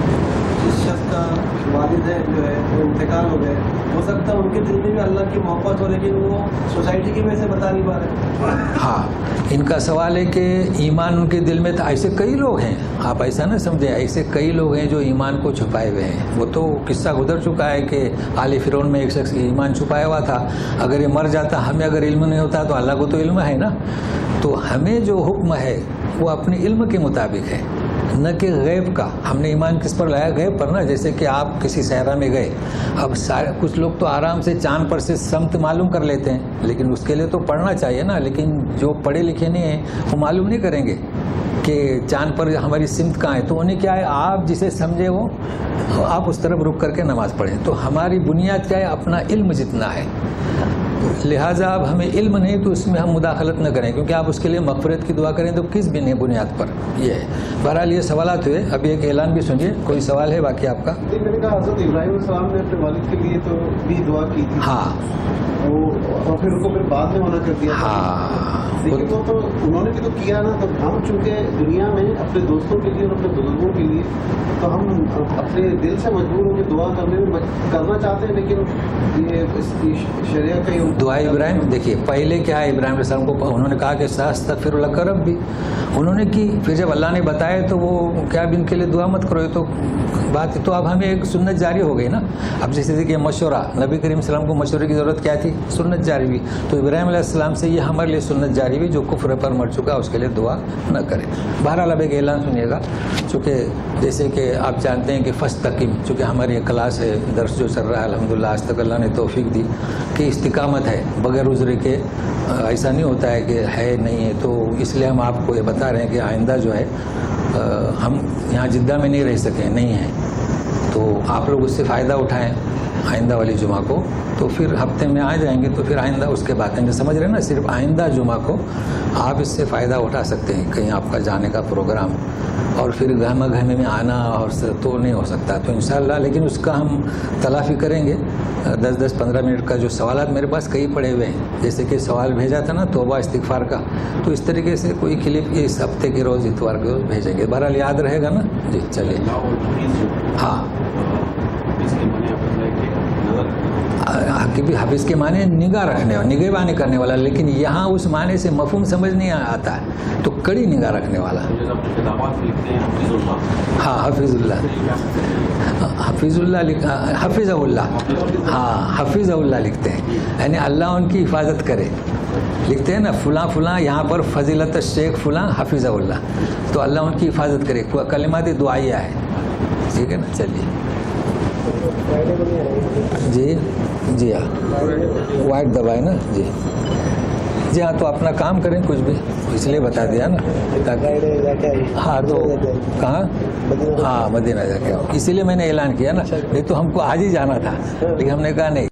جس شخص کا والد ہے جو ہے وہ انتقال ہو گئے، ہو سکتا ہے ان کے دل میں بھی اللہ کی محبت ہو، لیکن وہ سوسائٹی کی وجہ سے بتا نہیں پا رہے. ہاں، ان کا سوال ہے کہ ایمان ان کے دل میں تھا. ایسے کئی لوگ ہیں، آپ ایسا نہ سمجھیں، ایسے کئی لوگ ہیں جو ایمان کو چھپائے ہوئے ہیں. وہ تو قصہ گزر چکا ہے کہ آل فرعون میں ایک شخص ایمان چھپایا ہوا تھا. اگر یہ مر جاتا، ہمیں اگر علم نہیں ہوتا، تو اللہ کو تو علم ہے نا. تو ہمیں جو حکم ہے وہ اپنے علم کے مطابق ہے، نہ کہ غیب کا. ہم نے ایمان کس پر لایا؟ غیب پر نا. جیسے کہ آپ کسی صحرا میں گئے، اب کچھ لوگ تو آرام سے چاند پر سے سمت معلوم کر لیتے ہیں، لیکن اس کے لیے تو پڑھنا چاہیے نا. لیکن جو پڑھے لکھے نہیں ہیں وہ معلوم نہیں کریں گے کہ چاند پر ہماری سمت کہاں ہے. تو انہیں کیا ہے، آپ جسے سمجھے وہ آپ اس طرف رک کر کے نماز پڑھیں. تو ہماری بنیاد کیا ہے؟ اپنا علم جتنا ہے. لہٰذا اب ہمیں علم نہیں تو اس میں ہم مداخلت نہ کریں، کیونکہ آپ اس کے لیے مغفرت کی دعا کریں تو کس بنیاد پر؟ یہ ہے۔ بہرحال یہ سوالات ہوئے، اب ایک اعلان بھی سنیے، کوئی سوال ہے باقی آپ کا؟ میں نے کہا حضرت ابراہیم علیہ السلام نے اپنے والد کے لیے تو بھی دعا کی تھی، ہاں اور پھر ان کو بعد میں منع کر دیا، ہاں لیکن وہ تو انہوں نے بھی تو کیا نا۔ تو ہم چونکہ دنیا میں اپنے دوستوں کے لیے اور اپنے بزرگوں کے لیے تو ہم اپنے دل سے مجبور ہو کے دعا کرنا چاہتے ہیں، لیکن یہ اس کی شریعہ کا دعا ابراہیم دیکھیے پہلے کیا ہے، ابراہیم علیہ السلام کو انہوں نے کہا کہ ساستغفر لک ربی، انہوں نے کی، پھر جب اللہ نے بتایا تو وہ کیا اب ان کے لیے دعا مت کرو، یہ تو بات، تو اب ہمیں ایک سنت جاری ہو گئی نا۔ اب جیسے کہ مشورہ، نبی کریم صلی اللہ علیہ وسلم کو مشورے کی ضرورت کیا تھی؟ سنت جاری ہوئی، تو ابراہیم علیہ السلام سے یہ ہمارے لیے سنت جاری ہوئی، جو کفر پر مر چکا اس کے لیے دعا نہ کرے۔ بہرحال اب ایک اعلان سنیے گا، چونکہ جیسے کہ آپ جانتے ہیں کہ فاستقم، چونکہ ہماری یہ کلاس ہے، درس جو چل رہا ہے الحمدللہ آج تک اللہ نے توفیق دی کہ استقامت ہے بغیر عذر کے، ایسا نہیں ہوتا ہے کہ ہے نہیں ہے، تو اس لیے ہم آپ کو یہ بتا رہے ہیں کہ آئندہ جو ہے ہم یہاں جدہ میں نہیں رہ سکیں، نہیں ہیں، تو آپ لوگ اس سے فائدہ اٹھائیں آئندہ والی جمعہ کو، تو پھر ہفتے میں آ جائیں گے، تو پھر آئندہ اس کے بعد میں سمجھ رہے ہیں نا، صرف آئندہ جمعہ کو آپ اس سے فائدہ اٹھا سکتے ہیں، کہیں آپ کا جانے کا پروگرام اور پھر گہمہ گہمے میں آنا اور تو نہیں ہو سکتا، تو انشاءاللہ لیکن اس کا ہم تلافی کریں گے۔ 10-15 منٹ کا جو سوالات میرے پاس کئی پڑے ہوئے ہیں، جیسے کہ سوال بھیجا تھا نا توبہ استغفار کا، تو اس طریقے سے کوئی کلپ اس ہفتے کے روز اتوار کے روز بھیجیں گے، بہرحال یاد رہے گا نا جی۔ چلیے ہاں، حافظ کے معنی نگاہ رکھنے والا، نگہبانی کرنے والا، لیکن یہاں اس معنی سے مفہوم سمجھ نہیں آتا ہے، تو کڑی نگاہ رکھنے والا۔ ہاں حافظ اللہ، حافظ اللہ، حافظ اللہ، ہاں حافظ اللہ لکھتے ہیں، یعنی اللہ ان کی حفاظت کرے، لکھتے ہیں نا فلاں فلاں یہاں پر فضیلت الشیخ فلاں حافظ اللہ، تو اللہ ان کی حفاظت کرے، کلمات دعائیہ ہے، ٹھیک ہے نا۔ چلیے جی جی ہاں، وائٹ دبائے نا جی جی ہاں، تو اپنا کام کریں کچھ بھی، اس لیے بتا دیا نا تاکہ ہاں، تو کہاں؟ ہاں مدینہ جا کے، اسی لیے میں نے اعلان کیا نا، نہیں تو ہم کو آج ہی جانا تھا، لیکن ہم نے کہا نہیں۔